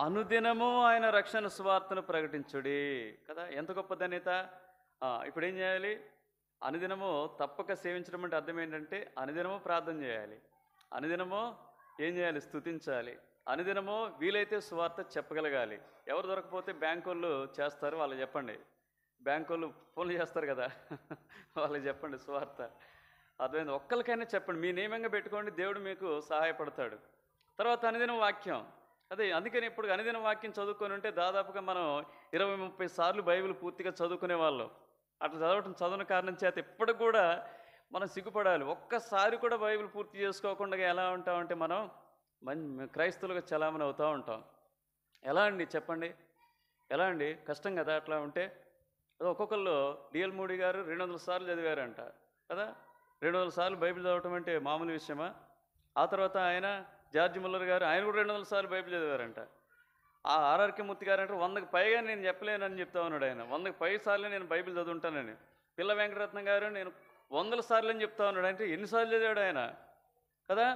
అనుదినము ఆయన రక్షణ సువార్తను ప్రకటించుడి. కదా, ఎంత గొప్ప ధన్యత. ఇప్పుడు ఏం చేయాలి? అనుదినము తప్పక సేవించడం అంటే అర్థం ఏంటంటే అనుదినము ప్రార్థన చేయాలి, అనుదినము ఏం చేయాలి? స్తుతించాలి, అనుదినము వీలైతే సువార్త చెప్పగలగాలి. ఎవరు దొరకపోతే బ్యాంకు వాళ్ళు చేస్తారు, వాళ్ళకి చెప్పండి. బ్యాంకు వాళ్ళు ఫోన్లు చేస్తారు కదా, వాళ్ళకి చెప్పండి సువార్త. అర్థమైంది? ఒక్కరికైనా చెప్పండి, మీ నియమంగా పెట్టుకోండి, దేవుడు మీకు సహాయపడతాడు. తర్వాత అనుదినం వాక్యం. అదే అందుకని ఇప్పుడు అనుదిన వాక్యం చదువుకొని ఉంటే దాదాపుగా మనం 20-30 సార్లు బైబిల్ పూర్తిగా చదువుకునే వాళ్ళం. అట్లా చదవని కారణం చేత ఇప్పటికి కూడా మనం సిగ్గుపడాలి. ఒక్కసారి కూడా బైబిల్ పూర్తి చేసుకోకుండా ఎలా ఉంటామంటే మనం క్రైస్తవులుగా చలామణి అవుతూ ఉంటాం. ఎలా అండి చెప్పండి? ఎలా అండి? కష్టం కదా అట్లా ఉంటే. ఒక్కొక్కళ్ళు డిఎల్ మూడీ గారు 200 సార్లు చదివారంట కదా. 200 సార్లు బైబిల్ చదవటం అంటే మామూలు విషయమా? ఆ తర్వాత ఆయన జార్జ్ ముల్లర్ గారు, ఆయన కూడా 200 సార్లు బైబిల్ చదివారంట. ఆ ఆర్ఆర్కే మూర్తి గారు అంటే 100కి పైగా నేను చెప్పలేనని చెప్తా ఉన్నాడు ఆయన. 100కి పై సార్లు నేను బైబిల్ చదువుంటానని. పిల్ల వెంకటరత్నం గారు నేను 100 సార్లు అని చెప్తా ఉన్నాడు. అంటే ఎన్నిసార్లు చదివాడు ఆయన కదా.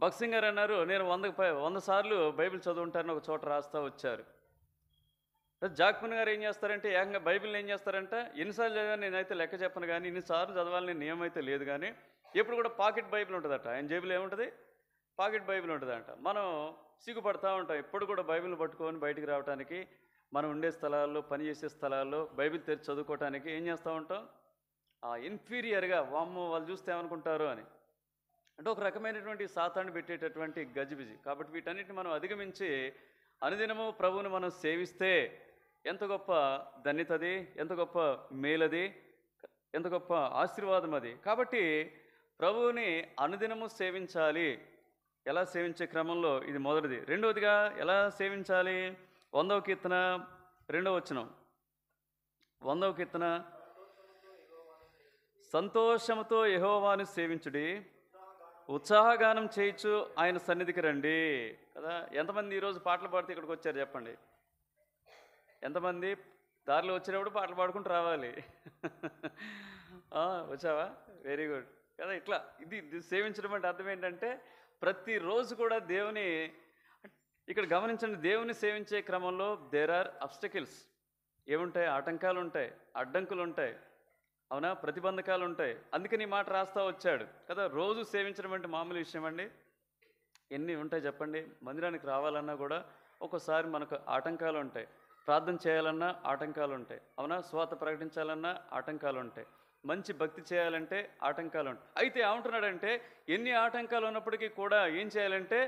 భక్సింగ్ గారు అన్నారు నేను 100 సార్లు బైబిల్ చదువుంటానని ఒక చోట రాస్తా వచ్చారు. జాక్మన్ గారు ఏం చేస్తారంటే ఏకంగా బైబిల్ని ఏం చేస్తారంట, ఎన్నిసార్లు చదివాను నేనైతే లెక్క చెప్పను, కానీ ఇన్నిసార్లు చదవాలని నియమం అయితే లేదు, కానీ ఎప్పుడు కూడా పాకెట్ బైబిల్ ఉంటుందట. ఆయన జేబులో ఏముంటుంది? పాకెట్ బైబిల్ ఉంటుందంట. మనం సిగ్గుపడతా ఉంటాం ఎప్పుడు కూడా బైబిల్ పట్టుకొని బయటికి రావడానికి. మనం ఉండే స్థలాల్లో, పనిచేసే స్థలాల్లో బైబిల్ తెరిచి చదువుకోవటానికి ఏం చేస్తూ ఉంటాం? ఇన్ఫీరియర్గా, వామ్మో వాళ్ళు చూస్తే ఏమనుకుంటారో అని, అంటే ఒక రకమైనటువంటి సాతాన్ని పెట్టేటటువంటి గజిబిజి. కాబట్టి వీటన్నిటిని మనం అధిగమించి అనుదినము ప్రభువుని మనం సేవిస్తే ఎంత గొప్ప ధన్యతది, ఎంత గొప్ప మేలది, ఎంత గొప్ప ఆశీర్వాదం అది. కాబట్టి ప్రభువుని అనుదినము సేవించాలి. ఎలా సేవించే క్రమంలో ఇది మొదటిది. రెండవదిగా ఎలా సేవించాలి? 100వ కీర్తన 2వ వచనం. 100వ కీర్తన, సంతోషముతో యెహోవాను సేవించుడి, ఉత్సాహగానం చేయించు ఆయన సన్నిధికి రండి. కదా, ఎంతమంది ఈరోజు పాటలు పాడితే ఇక్కడికి వచ్చారు చెప్పండి? ఎంతమంది దారిలో వచ్చినప్పుడు పాటలు పాడుకుంటూ రావాలి? వచ్చావా? వెరీ గుడ్ కదా. ఇట్లా ఇది సేవించడం అంటే అర్థం ఏంటంటే ప్రతిరోజు కూడా దేవుని, ఇక్కడ గమనించండి, దేవుని సేవించే క్రమంలో దేర్ ఆర్ అబ్స్టకిల్స్. ఏముంటాయి? ఆటంకాలు ఉంటాయి, అడ్డంకులు ఉంటాయి, అవునా, ప్రతిబంధకాలు ఉంటాయి. అందుకని ఈ మాట రాస్తా వచ్చాడు కదా. రోజు సేవించడం అంటే మామూలు విషయం అండి? ఎన్ని ఉంటాయి చెప్పండి? మందిరానికి రావాలన్నా కూడా ఒక్కోసారి మనకు ఆటంకాలు ఉంటాయి. ప్రార్థన చేయాలన్నా ఆటంకాలు ఉంటాయి, అవునా, స్వార్థ ప్రకటించాలన్నా ఆటంకాలు ఉంటాయి, మంచి భక్తి చేయాలంటే ఆటంకాలు ఉంటాయి. అయితే ఏమంటున్నాడంటే ఎన్ని ఆటంకాలు ఉన్నప్పటికీ కూడా ఏం చేయాలంటే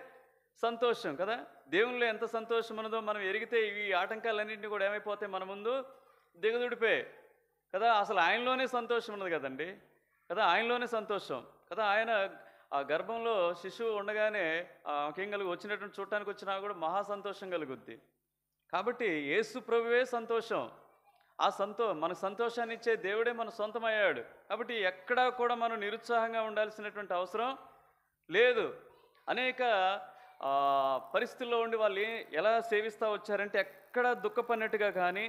సంతోషం కదా. దేవునిలో ఎంత సంతోషం ఉన్నదో మనం ఎరిగితే ఈ ఆటంకాలన్నింటినీ కూడా ఏమైపోతాయి? మన ముందు దిగదుడిపోయి కదా. అసలు ఆయనలోనే సంతోషం ఉన్నది కదండి కదా, ఆయనలోనే సంతోషం కదా. ఆయన ఆ గర్భంలో శిశువు ఉండగానే ఏం వచ్చినటువంటి చూడటానికి వచ్చినా కూడా మహా సంతోషం కలుగుద్ది. కాబట్టి యేసు ప్రభువే సంతోషం. మనకు సంతోషాన్ని ఇచ్చే దేవుడే మన సొంతమయ్యాడు. కాబట్టి ఎక్కడా కూడా మనం నిరుత్సాహంగా ఉండాల్సినటువంటి అవసరం లేదు. అనేక పరిస్థితుల్లో ఉండి వాళ్ళు ఎలా సేవిస్తూ వచ్చారంటే ఎక్కడ దుఃఖపడినట్టుగా కానీ,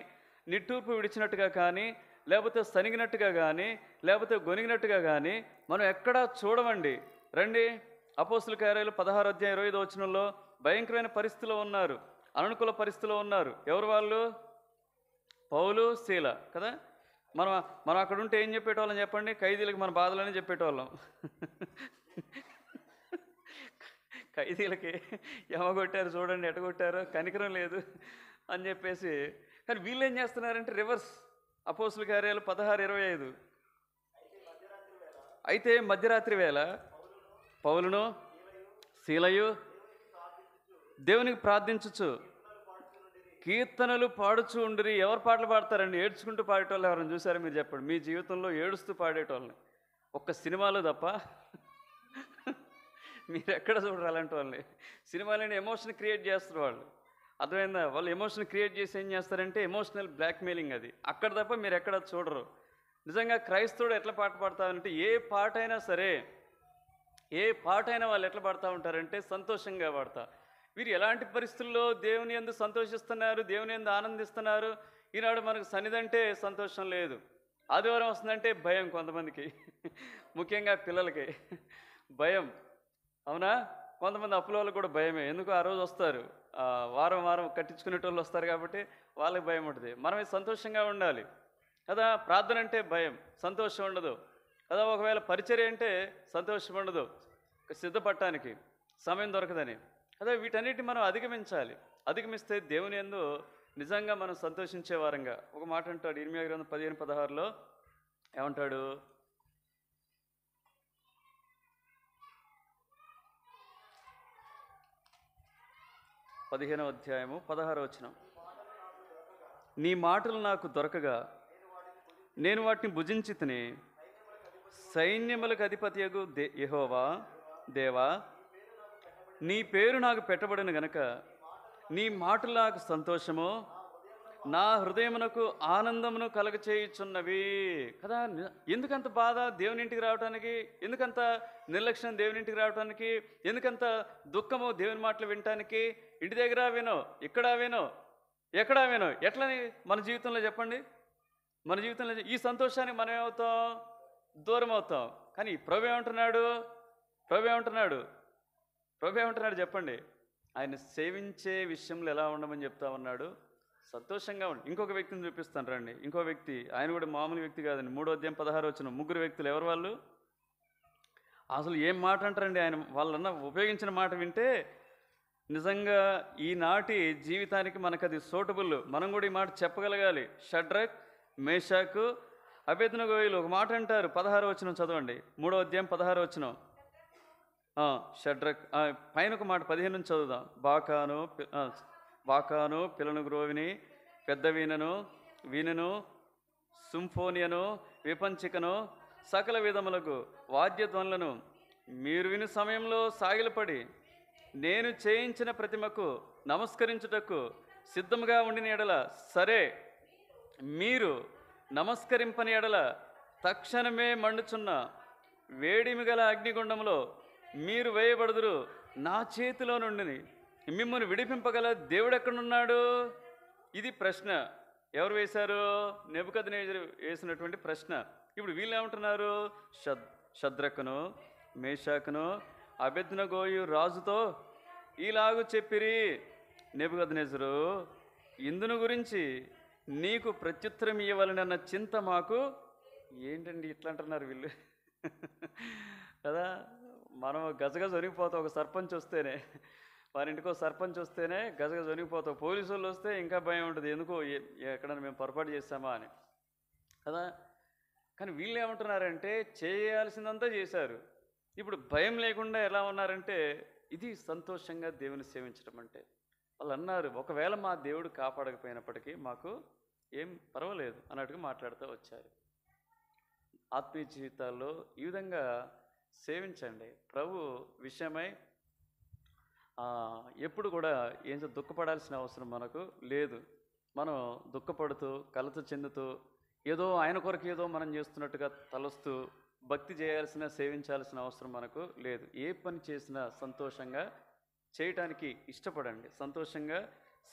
నిట్టూర్పు విడిచినట్టుగా కానీ, లేకపోతే సనిగినట్టుగా కానీ, లేకపోతే గొనిగినట్టుగా కానీ మనం ఎక్కడా చూడమండి. రండి, అపోస్తుల కార్యాలు 16 అధ్యాయం 25 వచనంలో భయంకరమైన పరిస్థితిలో ఉన్నారు, అననుకూల పరిస్థితిలో ఉన్నారు. ఎవరు వాళ్ళు? పౌలు, శీల కదా. మనం మనం అక్కడ ఉంటే ఏం చెప్పేటోళ్ళం చెప్పండి? ఖైదీలకు మన బాధలని చెప్పేటోళ్ళం. ఖైదీలకి ఎమగొట్టారు చూడండి, ఎటగొట్టారో, కనికరం లేదు అని చెప్పేసి. కానీ వీళ్ళు ఏం చేస్తున్నారంటే రివర్స్. అపోస్తుల కార్యాలు 16:25 అయితే మధ్యరాత్రి వేళ పౌలును శీలయు దేవునికి ప్రార్థించుచు కీర్తనలు పాడుచు ఉండిరి. ఎవరు పాటలు పాడతారండి? ఏడ్చుకుంటూ పాడేటోళ్ళు ఎవరైనా చూసారా మీరు? చెప్పండి, మీ జీవితంలో ఏడుస్తూ పాడేటోళ్ళని ఒక్క సినిమాలో తప్ప మీరు ఎక్కడ చూడరు అలాంటి వాళ్ళని. సినిమాలని ఎమోషన్ క్రియేట్ చేస్తారు వాళ్ళు, అర్థమైందా? వాళ్ళు ఎమోషన్ క్రియేట్ చేసి ఏం చేస్తారంటే ఎమోషనల్ బ్లాక్మెయిలింగ్ అది. అక్కడ తప్ప మీరు ఎక్కడ చూడరు. నిజంగా క్రైస్తవుడు ఎట్లా పాట పాడతారంటే ఏ పాట అయినా సరే, ఏ పాట అయినా వాళ్ళు ఎట్లా పాడుతూ ఉంటారంటే సంతోషంగా పాడతా. వీరు ఎలాంటి పరిస్థితుల్లో దేవుని యందు సంతోషిస్తున్నారు, దేవుని యందు ఆనందిస్తున్నారు. ఈనాడు మనకు సన్నిధంటే సంతోషం లేదు, ఆదివారం వస్తుందంటే భయం కొంతమందికి, ముఖ్యంగా పిల్లలకి భయం. అవునా? కొంతమంది అప్పుల వాళ్ళకి కూడా భయమే. ఎందుకు? ఆ రోజు వస్తారు, వారం వారం కట్టించుకునేటోళ్ళు వస్తారు కాబట్టి వాళ్ళకి భయం ఉంటుంది. మనమే సంతోషంగా ఉండాలి కదా. ప్రార్థన అంటే భయం, సంతోషం ఉండదు కదా. ఒకవేళ పరిచర్య అంటే సంతోషం ఉండదు, సిద్ధపడటానికి సమయం దొరకదని కదా. వీటన్నిటిని మనం అధిగమించాలి. అధిగమిస్తే దేవుని యందు నిజంగా మనం సంతోషించే వారంగా. ఒక మాట అంటాడు ఇర్మియా గ్రంథం 15:16లో, ఏమంటాడు? పదిహేనవ అధ్యాయము 16వ వచనం, నీ మాటలు నాకు దొరకగా నేను వాటిని భుజించి తిని, సైన్యములకు అధిపతియగు యెహోవా దేవా, నీ పేరు నాకు పెట్టబడిన గనక నీ మాటలు నాకు సంతోషము, నా హృదయమునకు ఆనందమును కలగచేయుచున్నవి కదా. ఎందుకంత బాధ దేవుని ఇంటికి రావడానికి? ఎందుకంత నిర్లక్ష్యం దేవుని ఇంటికి రావడానికి? ఎందుకంత దుఃఖము దేవుని మాటలు వినటానికి? ఇంటి దగ్గర వినో, ఇక్కడ వినో, ఎక్కడా వినో. ఎట్లని మన జీవితంలో చెప్పండి? మన జీవితంలో ఈ సంతోషానికి మనం ఏమవుతాం? దూరం అవుతాం. కానీ ప్రభు ఏమంటున్నాడు? ప్రభు ఏమంటున్నాడు చెప్పండి? ఆయన సేవించే విషయంలో ఎలా ఉండమని చెప్తా ఉన్నాడు? సంతోషంగా ఉండి. ఇంకొక వ్యక్తిని చూపిస్తాను రండి. ఇంకో వ్యక్తి, ఆయన కూడా మామూలు వ్యక్తి కాదండి. 3వ అధ్యాయం 16వ వచనం, ముగ్గురు వ్యక్తులు. ఎవరు వాళ్ళు? అసలు ఏం మాట అంటారండి ఆయన? వాళ్ళన్న ఉపయోగించిన మాట వింటే నిజంగా ఈనాటి జీవితానికి మనకు అది సూటబుల్. మనం కూడా ఈ మాట చెప్పగలగాలి. షడ్రక్, మేషాకు, అబేద్నెగోలు ఒక మాట అంటారు. 16వ వచనం చదవండి. 3వ అధ్యాయం 16వ వచనం. షడ్రక్ పైన ఒక మాట 15 నుంచి చదువుదాం. బాకాను పిల్లను గ్రోవిని, పెద్ద వీణను, సింఫోనియను, విపంచికను, సకల విధములకు వాద్యధ్వనులను మీరు విని సమయంలో సాగిలపడి నేను చేయించిన ప్రతిమకు నమస్కరించుటకు సిద్ధముగా ఉండిన ఎడల సరే, మీరు నమస్కరింపని ఎడల తక్షణమే మండుచున్న వేడిమి గల అగ్నిగుండంలో మీరు వేయబడుదురు. నా చేతిలో నుండి మిమ్మల్ని విడిపింపగల దేవుడు ఎక్కడున్నాడు? ఇది ప్రశ్న. ఎవరు వేశారు? నెబుకద్నెజరు వేసినటువంటి ప్రశ్న. ఇప్పుడు వీళ్ళు ఏమంటున్నారు? షద్రకును, మేషాకును, అబేద్నెగోయు రాజుతో ఇలాగు చెప్పిరి, నెబుకద్నెజరు, ఇందును గురించి నీకు ప్రత్యుత్తరం ఇవ్వాలన్న చింత మాకు. ఏంటండి ఇట్లా అంటున్నారు వీళ్ళు కదా. మనం గజగజ వణిగిపోతాం. ఒక సర్పంచ్ వస్తేనే, వారి ఇంటికో సర్పంచ్ వస్తేనే గజగజ వణిగిపోతాం. పోలీసు వాళ్ళు వస్తే ఇంకా భయం ఉంటుంది, ఎందుకో ఎక్కడైనా మేము పొరపాటు చేస్తామా అని కదా. కానీ వీళ్ళు ఏమంటున్నారంటే చేయాల్సిందంతా చేశారు. ఇప్పుడు భయం లేకుండా ఎలా ఉన్నారంటే ఇది సంతోషంగా దేవుని సేవించడం అంటే. వాళ్ళు అన్నారు, ఒకవేళ మా దేవుడు కాపాడకపోయినప్పటికీ మాకు ఏం పర్వాలేదు అన్నట్టుగా మాట్లాడుతూ వచ్చారు. ఆత్మీయ జీవితాల్లో ఈ విధంగా సేవించండి. ప్రభు విషయమై ఎప్పుడు కూడా ఏం దుఃఖపడాల్సిన అవసరం మనకు లేదు. మనం దుఃఖపడుతూ కలత చెందుతూ ఏదో ఆయన కొరకు ఏదో మనం చేస్తున్నట్టుగా తలస్తూ భక్తి చేయాల్సిన సేవించాల్సిన అవసరం మనకు లేదు. ఏ పని చేసినా సంతోషంగా చేయటానికి ఇష్టపడండి. సంతోషంగా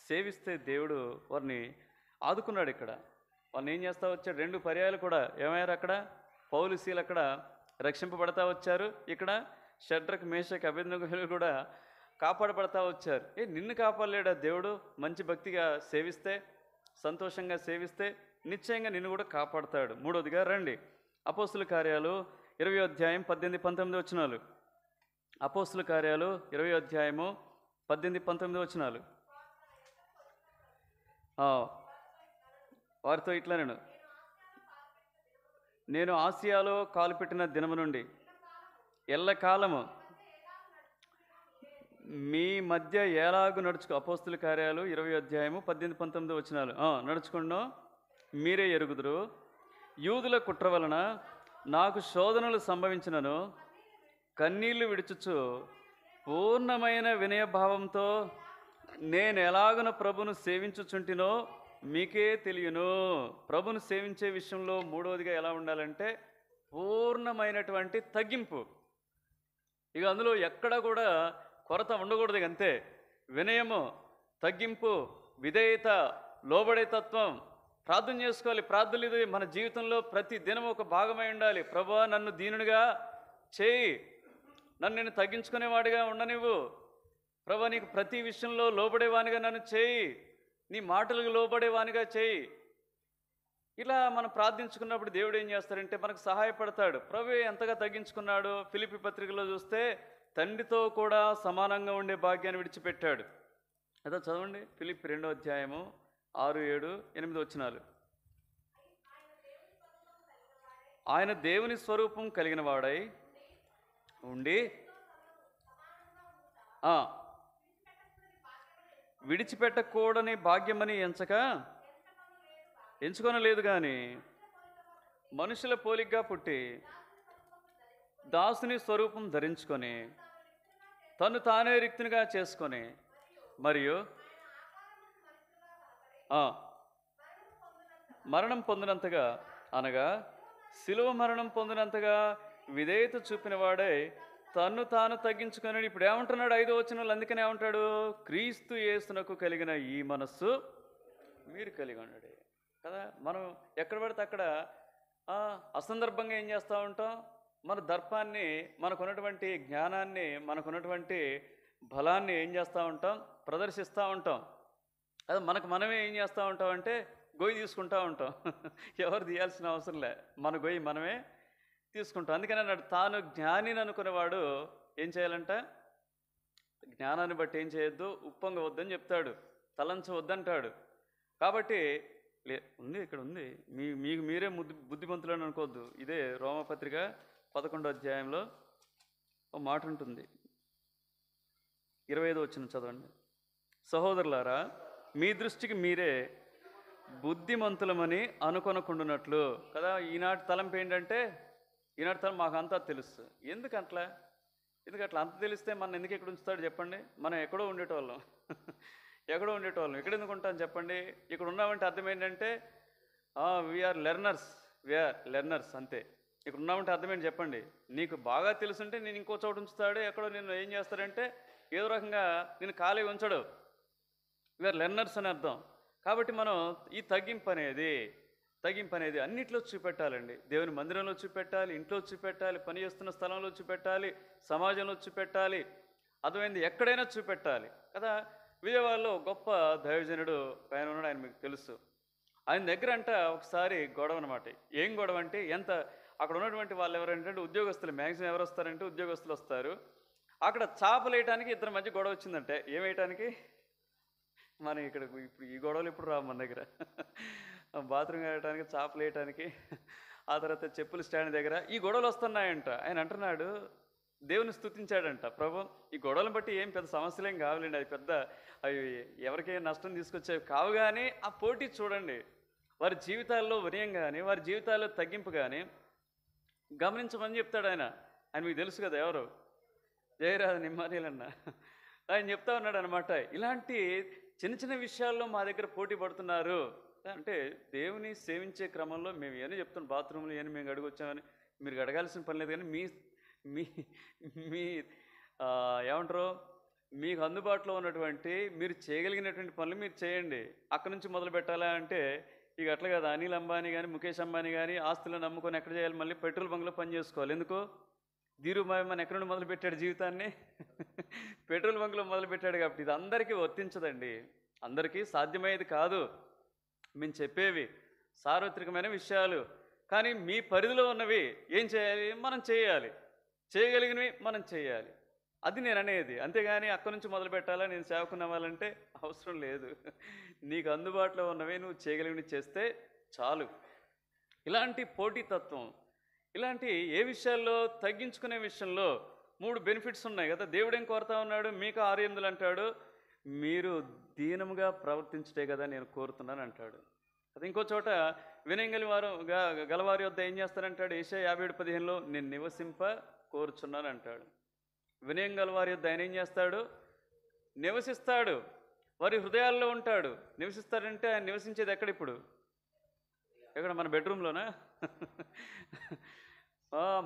సేవిస్తే దేవుడు వారిని ఆదుకున్నాడు. ఇక్కడ వాళ్ళని ఏం చేస్తూ వచ్చాడు? 2 పర్యాయాలు కూడా ఏమయ్యారు? అక్కడ పౌలు శీల అక్కడ రక్షింపబడతా వచ్చారు. ఇక్కడ షడ్రక్ మేషక్ అబేద్నెగోలు కూడా కాపాడబడతా వచ్చారు. నిన్ను కాపాడలేడా దేవుడు? మంచి భక్తిగా సేవిస్తే, సంతోషంగా సేవిస్తే నిశ్చయంగా నిన్ను కూడా కాపాడతాడు. మూడోదిగా రండి, అపోస్తుల కార్యాలు 20వ అధ్యాయం 18-19 వచనాలు. అపోస్తుల కార్యాలు 20వ అధ్యాయము 18-19 వచనాలు. వారితో ఇట్లా నేను ఆసియాలో కాలు పెట్టిన దినము నుండి ఎల్లకాలము మీ మధ్య ఎలాగు అపోస్తుల కార్యాలు 20వ అధ్యాయము 18-19 వచనాలు. నడుచుకున్నో మీరే ఎరుగుదురు. యూదుల కుట్ర వలన నాకు శోధనలు సంభవించినను కన్నీళ్లు విడుచుచు పూర్ణమైన వినయభావంతో నేను ఎలాగున ప్రభును సేవించుచుంటినో మీకే తెలియను. ప్రభును సేవించే విషయంలో మూడవదిగా ఎలా ఉండాలంటే పూర్ణమైనటువంటి తగ్గింపు. ఇక అందులో ఎక్కడ కూడా కొరత ఉండకూడదు. అంతే. వినయము, తగ్గింపు, విధేయత, లోబడే తత్వం. ప్రార్థన చేసుకోవాలి. ప్రార్థనలు ఇది మన జీవితంలో ప్రతి దినం ఒక భాగమై ఉండాలి. ప్రభువా నన్ను దీనునిగా చేయి, నన్ను నేను తగ్గించుకునేవాడిగా ఉండనివ్వు. ప్రభువా నీకు ప్రతి విషయంలో లోబడేవానిగా నన్ను చేయి, నీ మాటలకు లోబడేవానిగా చేయి. ఇలా మనం ప్రార్థించుకున్నప్పుడు దేవుడు ఏం చేస్తాడంటే మనకు సహాయపడతాడు. ప్రభువే ఎంతగా తగ్గించుకున్నాడు. ఫిలిప్పీ పత్రికలో చూస్తే తండ్రితో కూడా సమానంగా ఉండే భాగ్యాన్ని విడిచిపెట్టాడు. అదో చదవండి, ఫిలిప్పీ 2వ అధ్యాయము 6, 7, 8 వచనాలు. ఆయన దేవుని స్వరూపం కలిగిన వాడై ఉండి విడిచిపెట్టకూడని భాగ్యమని ఎంచుకొనలేదు కానీ మనుషుల పోలికగా పుట్టి దాసుని స్వరూపం ధరించుకొని తను తానే రిక్తునిగా చేసుకొని మరియు మరణం పొందినంతగా, అనగా శిలువ మరణం పొందినంతగా విధేయత చూపిన వాడై తన్ను తాను తగ్గించుకొని ఇప్పుడు ఏమంటున్నాడు? 5వ వచనంలో అందుకనే ఏమంటాడు? క్రీస్తు యేసునకు కలిగిన ఈ మనస్సు మీరు కలిగి ఉన్నాడు కదా. మనం ఎక్కడ పడితే అక్కడ అసందర్భంగా ఏం చేస్తూ ఉంటాం? మన దర్పాన్ని, మనకున్నటువంటి జ్ఞానాన్ని, మనకున్నటువంటి బలాన్ని ఏం చేస్తూ ఉంటాం? ప్రదర్శిస్తూ ఉంటాం. అది మనమే ఏం చేస్తూ ఉంటాం అంటే గొయ్యి తీసుకుంటూ ఉంటాం. ఎవరు తీయాల్సిన అవసరం లే, మన గొయ్యి మనమే తీసుకుంటాం. అందుకని అన్నాడు, తాను జ్ఞానిని అనుకునేవాడు ఏం చేయాలంట? జ్ఞానాన్ని బట్టి ఏం చేయొద్దు, ఉప్పొంగవద్దని చెప్తాడు, తలంచవద్దంటాడు. కాబట్టి ఉంది, ఇక్కడ ఉంది, మీకు మీరే బుద్ధిమంతులని అనుకోవద్దు. ఇదే రోమపత్రిక 11వ అధ్యాయంలో ఒక మాట ఉంటుంది. 25వ వచనం చదవండి. సహోదరులారా, మీ దృష్టికి మీరే బుద్ధిమంతులమని అనుకొనకుండునట్లు కదా. ఈనాటి తలంపు ఏంటంటే, ఈనాటి తలం మాకు అంతా తెలుసు. ఎందుకట్లా అంత తెలిస్తే మన ఎందుకు ఎక్కడ ఉంచుతాడు చెప్పండి? మనం ఎక్కడో ఉండేటోళ్ళం. ఎక్కడ ఎందుకు ఉంటాం చెప్పండి? ఇక్కడ ఉన్నామంటే అర్థం ఏంటంటే వీఆర్ లెర్నర్స్ అంతే. ఇక్కడ ఉన్నామంటే అర్థం ఏంటి చెప్పండి? నీకు బాగా తెలుసుంటే నేను ఇంకో చోటు ఉంచుతాడు. ఎక్కడో నిన్ను ఏం చేస్తాడంటే ఏదో రకంగా నేను ఖాళీ ఉంచడు. వీఆర్ లెర్నర్స్ అని అర్థం. కాబట్టి మనం ఈ తగ్గింపు అనేది అన్నిట్లో చూపెట్టాలండి. దేవుని మందిరంలో చూపెట్టాలి, ఇంట్లో చూపెట్టాలి, పని చేస్తున్న స్థలంలో చూపెట్టాలి, సమాజంలో చూపెట్టాలి, అర్థమైంది ఎక్కడైనా చూపెట్టాలి కదా. విజయవాడలో గొప్ప దైవజనుడు ఆయన ఉన్నాడు, ఆయన మీకు తెలుసు. ఆయన దగ్గర అంట ఒకసారి గొడవ అనమాట. ఏం గొడవ అంటే, అక్కడ ఉన్నటువంటి వాళ్ళు ఎవరంటే ఉద్యోగస్తులు, మ్యాక్సిమం ఎవరు వస్తారంటే ఉద్యోగస్తులు వస్తారు. అక్కడ చేపలు వేయటానికి ఇద్దరి మధ్య గొడవ వచ్చిందంటే, ఏం వేయటానికి? మనం ఇక్కడ ఇప్పుడు ఈ గొడవలు ఇప్పుడు రావు మన దగ్గర. బాత్రూమ్ వేయటానికి, చేపలు వేయటానికి, ఆ తర్వాత చెప్పుల స్టాండ్ దగ్గర ఈ గొడవలు వస్తున్నాయంట. ఆయన అంటున్నాడు, దేవుని స్తుతించాడంట, ప్రభు ఈ గొడవలను బట్టి ఏం పెద్ద సమస్యలేం కావాలండి, అవి ఎవరికైనా నష్టం తీసుకొచ్చేవి కావు. కానీ ఆ పోటీ చూడండి, వారి జీవితాల్లో వినయం కానీ, వారి జీవితాల్లో తగ్గింపు కానీ గమనించమని చెప్తాడు ఆయన. మీకు తెలుసు కదా ఎవరు? జయరాజు నిమ్మానీలన్న. ఆయన చెప్తా ఉన్నాడు అనమాట. ఇలాంటి చిన్న చిన్న విషయాల్లో మా దగ్గర పోటీ పడుతున్నారు అంటే దేవుని సేవించే క్రమంలో మేము ఏమని చెప్తున్నాం, బాత్రూంలో ఏమని మేము గడిగొచ్చామని మీరు గడగాల్సిన పని లేదు, కానీ మీ మీ మీ ఏమంటారు, మీకు అందుబాటులో ఉన్నటువంటి మీరు చేయగలిగినటువంటి పనులు మీరు చేయండి. అక్కడ నుంచి మొదలు పెట్టాలా అంటే ఇక అట్లా కదా, అనిల్ అంబానీ కానీ ముఖేష్ అంబానీ కానీ ఆస్తులను నమ్ముకొని ఎక్కడ చేయాలి, మళ్ళీ పెట్రోల్ బంక్లో పని చేసుకోవాలి. ఎందుకు? ధీరుభాయ్ మన ఎక్కడి నుండి మొదలు పెట్టాడు జీవితాన్ని? పెట్రోల్ బంక్లో మొదలు పెట్టాడు. కాబట్టి ఇది అందరికీ వర్తించదండి, అందరికీ సాధ్యమయ్యేది కాదు. మేము చెప్పేవి సార్వత్రికమైన విషయాలు, కానీ మీ పరిధిలో ఉన్నవి ఏం చేయాలి, మనం చేయాలి, చేయగలిగినవి మనం చేయాలి. అది నేను అనేది. అంతేగాని అక్కడి నుంచి మొదలు పెట్టాలా, నేను సేవకుని అవ్వాలంటే అవసరం లేదు. నీకు అందుబాటులో ఉన్నవి నువ్వు చేయగలిగినవి చేస్తే చాలు. ఇలాంటి పోటీతత్వం, ఇలాంటి ఏ విషయాల్లో తగ్గించుకునే విషయంలో 3 బెనిఫిట్స్ ఉన్నాయి కదా. దేవుడు ఏం కోరుతా ఉన్నాడు, మీకు 600 అంటాడు, మీరు దీనముగా ప్రవర్తించటే కదా నేను కోరుతున్నాను అంటాడు. అది ఇంకో చోట వినయం గలవారి వద్ద ఏం చేస్తానంటాడు, యెషయా 57:15లో నేను నివసింప కోరుచున్నాను అంటాడు. వినయం గలవారి వద్ద ఆయన ఏం చేస్తాడు, నివసిస్తాడు, వారి హృదయాల్లో ఉంటాడు. నివసిస్తాడంటే ఆయన నివసించేది ఎక్కడ ఇప్పుడు? ఎక్కడ? మన బెడ్రూమ్లోనా?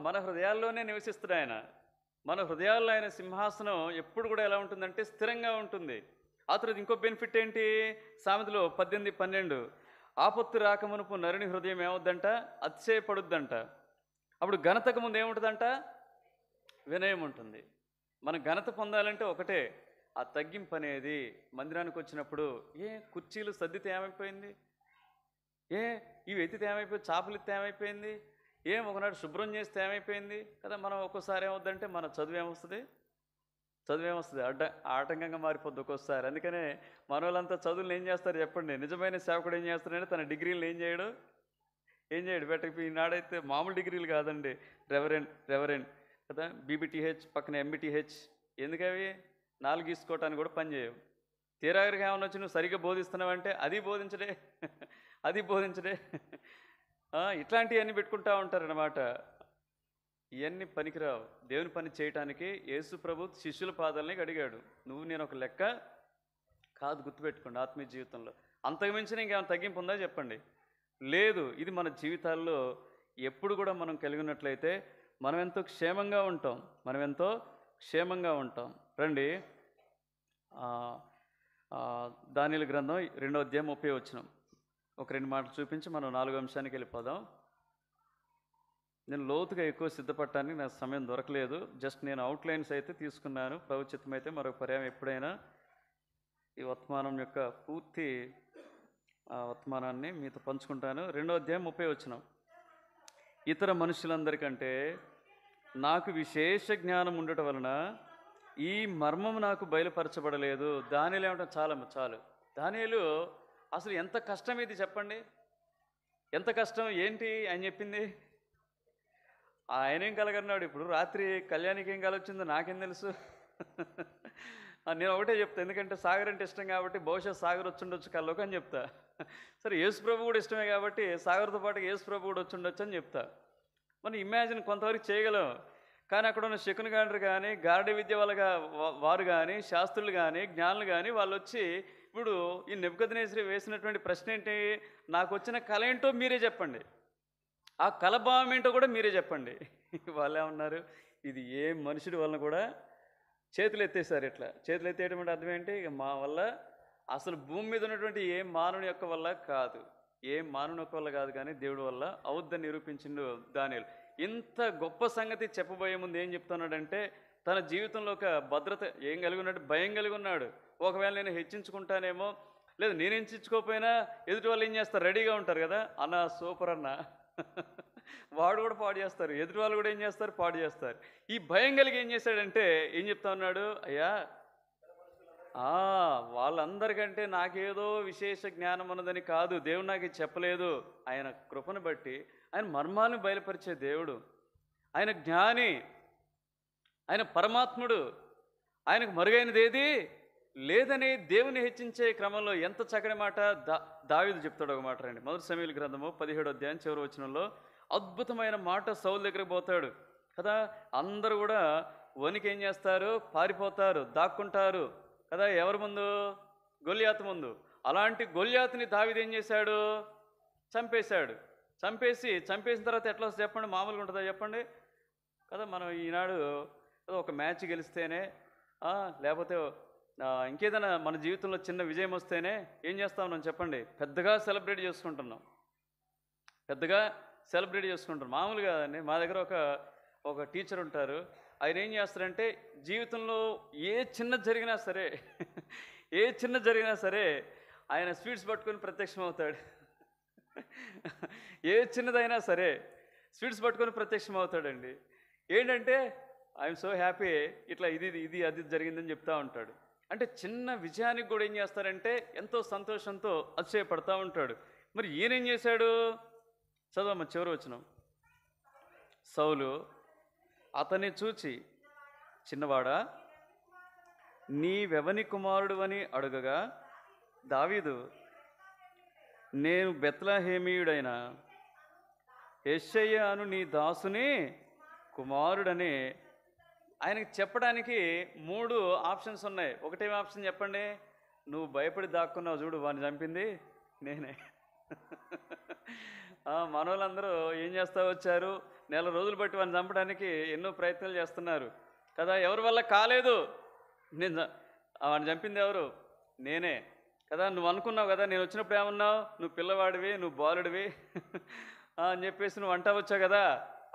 మన హృదయాల్లోనే నివసిస్తాడు ఆయన. మన హృదయాల్లో ఆయన సింహాసనం ఎప్పుడు కూడా ఎలా ఉంటుందంటే స్థిరంగా ఉంటుంది. ఆ తర్వాత ఇంకో బెనిఫిట్ ఏంటి, సామెతలో 18:12 ఆపత్తు రాకమునుపు నరుని హృదయం ఏమవుద్దంట, అతిశయపడుద్దంట. అప్పుడు ఘనతకు ముందు ఏముంటుందంట, వినయం ఉంటుంది. మనం ఘనత పొందాలంటే ఒకటే, ఆ తగ్గింపు అనేది. మందిరానికి వచ్చినప్పుడు కుర్చీలు సర్దితే ఏమైపోయింది, ఇవి ఎత్తితే ఏమైపోయింది, చాపలు ఎత్తితే ఏమైపోయింది, ఒకనాడు శుభ్రం చేస్తే ఏమైపోయింది కదా. మనం ఒక్కోసారి ఏమవుద్దంటే మన చదువు ఏమొస్తుంది ఆటంకంగా మారిపోద్ది ఒక్కోసారి. అందుకనే మన వాళ్ళంతా చదువులు ఏం చేస్తారు చెప్పండి, నిజమైన సేవకుడు ఏం చేస్తాడంటే తన డిగ్రీలు ఏం చేయడు బెటర్. ఈనాడైతే మామూలు డిగ్రీలు కాదండి, రెవరెండ్ కదా, బీబీటీహెచ్ పక్కన ఎంబీటీహెచ్. ఎందుకవి 4 గీసుకోవటానికి కూడా పని చేయవు. తీరాగరికి ఏమన్నా వచ్చి నువ్వు సరిగ్గా బోధిస్తున్నావంటే అది బోధించడే ఇట్లాంటివన్నీ పెట్టుకుంటూ ఉంటారన్నమాట. ఇవన్నీ పనికిరావు. దేవుని పని చేయటానికి యేసు ప్రభు శిష్యుల పాదాలని అడిగాడు. నువ్వు నేను ఒక లెక్క కాదు, గుర్తుపెట్టుకోండి. ఆత్మీయ జీవితంలో అంతకుమించిన ఇంకేమైనా తగ్గింపు ఉందా చెప్పండి? లేదు. ఇది మన జీవితాల్లో ఎప్పుడు కూడా మనం కలిగి ఉన్నట్లయితే మనం ఎంతో క్షేమంగా ఉంటాం. రండి, దానియేలు గ్రంథం 2వ అధ్యాయం 30వ వచనం ఒక 2 మాటలు చూపించి మనం 4వ అంశానికి వెళ్ళిపోదాం. నేను లోతుగా ఎక్కువ సిద్ధపడటానికి నాకు సమయం దొరకలేదు. జస్ట్ నేను అవుట్లైన్స్ అయితే తీసుకున్నాను. ప్రభుచిత్తం అయితే మరొక పర్యాయం ఎప్పుడైనా ఈ వర్తమానం యొక్క పూర్తి వర్తమానాన్ని మీతో పంచుకుంటాను. 2వ అధ్యాయం 30వ వచనం, ఇతర మనుషులందరికంటే నాకు విశేష జ్ఞానం ఉండటం వలన ఈ మర్మం నాకు బయలుపరచబడలేదు. దానియేలు ఏమంటాం, చాలు. దానియేలు అసలు ఎంత కష్టం ఇది చెప్పండి, ఎంత కష్టం ఏంటి అని చెప్పింది. ఆయనేం కలగన్నాడు. ఇప్పుడు రాత్రి కళ్యాణికి ఏం కలొచ్చిందో నాకేం తెలుసు. నేను ఒకటే చెప్తా, ఎందుకంటే సాగర్ అంటే ఇష్టం కాబట్టి బహుశా సాగర్ వచ్చుండొచ్చు కల్లోకి అని చెప్తా. సరే, యేసు ప్రభు కూడా ఇష్టమే కాబట్టి సాగర్తో పాటు యేసు ప్రభు కూడా వచ్చుండొచ్చు అని చెప్తా. మనం ఇమాజిన్ కొంతవరకు చేయగలం. కానీ అక్కడ ఉన్న శకుని గాండ్రు కానీ, గారడి విద్య వారు కానీ, శాస్త్రులు కానీ, జ్ఞానులు కానీ వాళ్ళు వచ్చి ఇప్పుడు ఈ నెబుకద్నెజరు వేసినటువంటి ప్రశ్న ఏంటి, నాకు వచ్చిన కళ ఏంటో మీరే చెప్పండి, ఆ కళ భావం ఏంటో కూడా మీరే చెప్పండి. వాళ్ళే ఉన్నారు, ఇది ఏ మనుషుడి వలన కూడా చేతులు ఎత్తేసారు. ఇట్లా చేతులు ఎత్తేయడం అంటే అర్థం ఏంటి, ఇక మా వల్ల అసలు భూమి మీద ఉన్నటువంటి ఏ మానవుని యొక్క వల్ల కాదు, కానీ దేవుడి వల్ల అవుద్దని నిరూపించిండు దానియేలు. ఇంత గొప్ప సంగతి చెప్పబోయే ముందు ఏం చెప్తున్నాడంటే, తన జీవితంలో ఒక భద్రత ఏం కలిగి ఉన్నాడు, భయం కలిగి ఉన్నాడు. ఒకవేళ నేను హెచ్చించుకుంటానేమో, లేదు నేను హెచ్చించుకోకపోయినా ఎదుటి వాళ్ళు ఏం చేస్తారు, రెడీగా ఉంటారు కదా, అన్న సూపర్ అన్న వాడు కూడా పాడు చేస్తారు, ఎదుటి వాళ్ళు కూడా ఏం చేస్తారు, పాడు చేస్తారు. ఈ భయం కలిగి ఏం చేశాడంటే ఏం చెప్తా ఉన్నాడు, అయ్యా వాళ్ళందరికంటే నాకేదో విశేష జ్ఞానం ఉన్నదని కాదు, దేవుడు నాకు చెప్పలేదు. ఆయన కృపను బట్టి ఆయన మర్మాలను బయలుపరిచే దేవుడు, ఆయన జ్ఞాని, ఆయన పరమాత్ముడు, ఆయనకు మరుగైనది ఏది లేదని దేవుని హెచ్చించే క్రమంలో ఎంత చక్కని మాట దావీదు చెప్తాడు. ఒక మాట రండి, 1 సమూయేలు గ్రంథము 17వ అధ్యాయం చివరి వచనంలో అద్భుతమైన మాట. సౌలు దగ్గరికి పోతాడు కదా, అందరూ కూడా వణికి ఏం చేస్తారు, పారిపోతారు, దాక్కుంటారు కదా. ఎవరి ముందు? గొల్యాతు ముందు. అలాంటి గొల్యాతుని దావీదు ఏం చేశాడు? చంపేశాడు. చంపేసిన తర్వాత ఎట్లా వస్తుంది చెప్పండి? మామూలుగా ఉంటుందా చెప్పండి? కదా మనం ఈనాడు ఒక మ్యాచ్ గెలిస్తేనే లేకపోతే ఇంకేదైనా మన జీవితంలో చిన్న విజయం వస్తేనే ఏం చేస్తా ఉన్నాం చెప్పండి? పెద్దగా సెలబ్రేట్ చేసుకుంటున్నాం. మామూలుగా అండి. మా దగ్గర ఒక టీచర్ ఉంటారు. ఆయన ఏం చేస్తారంటే జీవితంలో ఏ చిన్నది జరిగినా సరే ఆయన స్వీట్స్ పట్టుకొని ప్రత్యక్షం అవుతాడు. ఏ చిన్నదైనా సరే స్వీట్స్ పట్టుకొని ప్రత్యక్షం అవుతాడండి. ఏంటంటే ఐఎమ్ సో హ్యాపీ, ఇట్లా ఇది అది జరిగిందని చెప్తా ఉంటాడు. అంటే చిన్న విజయానికి కూడా ఏం చేస్తారంటే ఎంతో సంతోషంతో అతిశయపడతా ఉంటాడు. మరి ఈయనేం చేశాడు? చదవమ్మ చివరి వచనం. సౌలు అతన్ని చూచి, చిన్నవాడా, నీవెవని కుమారుడు అని అడుగగా దావీదు, నేను బెత్లెహేమీయుడైన యెషయ్య అను నీ దాసుని కుమారుడని ఆయనకి చెప్పడానికి 3 ఆప్షన్స్ ఉన్నాయి. ఒకటేమి ఆప్షన్ చెప్పండి? నువ్వు భయపడి దాక్కున్నావు చూడు, వాడిని చంపింది నేనే. మనోళ్ళందరూ ఏం చేస్తూ వచ్చారు? నెల రోజులు బట్టి వాడిని చంపడానికి ఎన్నో ప్రయత్నాలు చేస్తున్నారు కదా. ఎవరి వల్ల కాలేదు. వాడిని చంపింది ఎవరు? నేనే కదా. నువ్వు అనుకున్నావు కదా, నేను వచ్చినప్పుడు ఏమన్నావు? నువ్వు పిల్లవాడివి, నువ్వు బాలుడివి అని చెప్పేసి నువ్వు అంటా వచ్చావు కదా.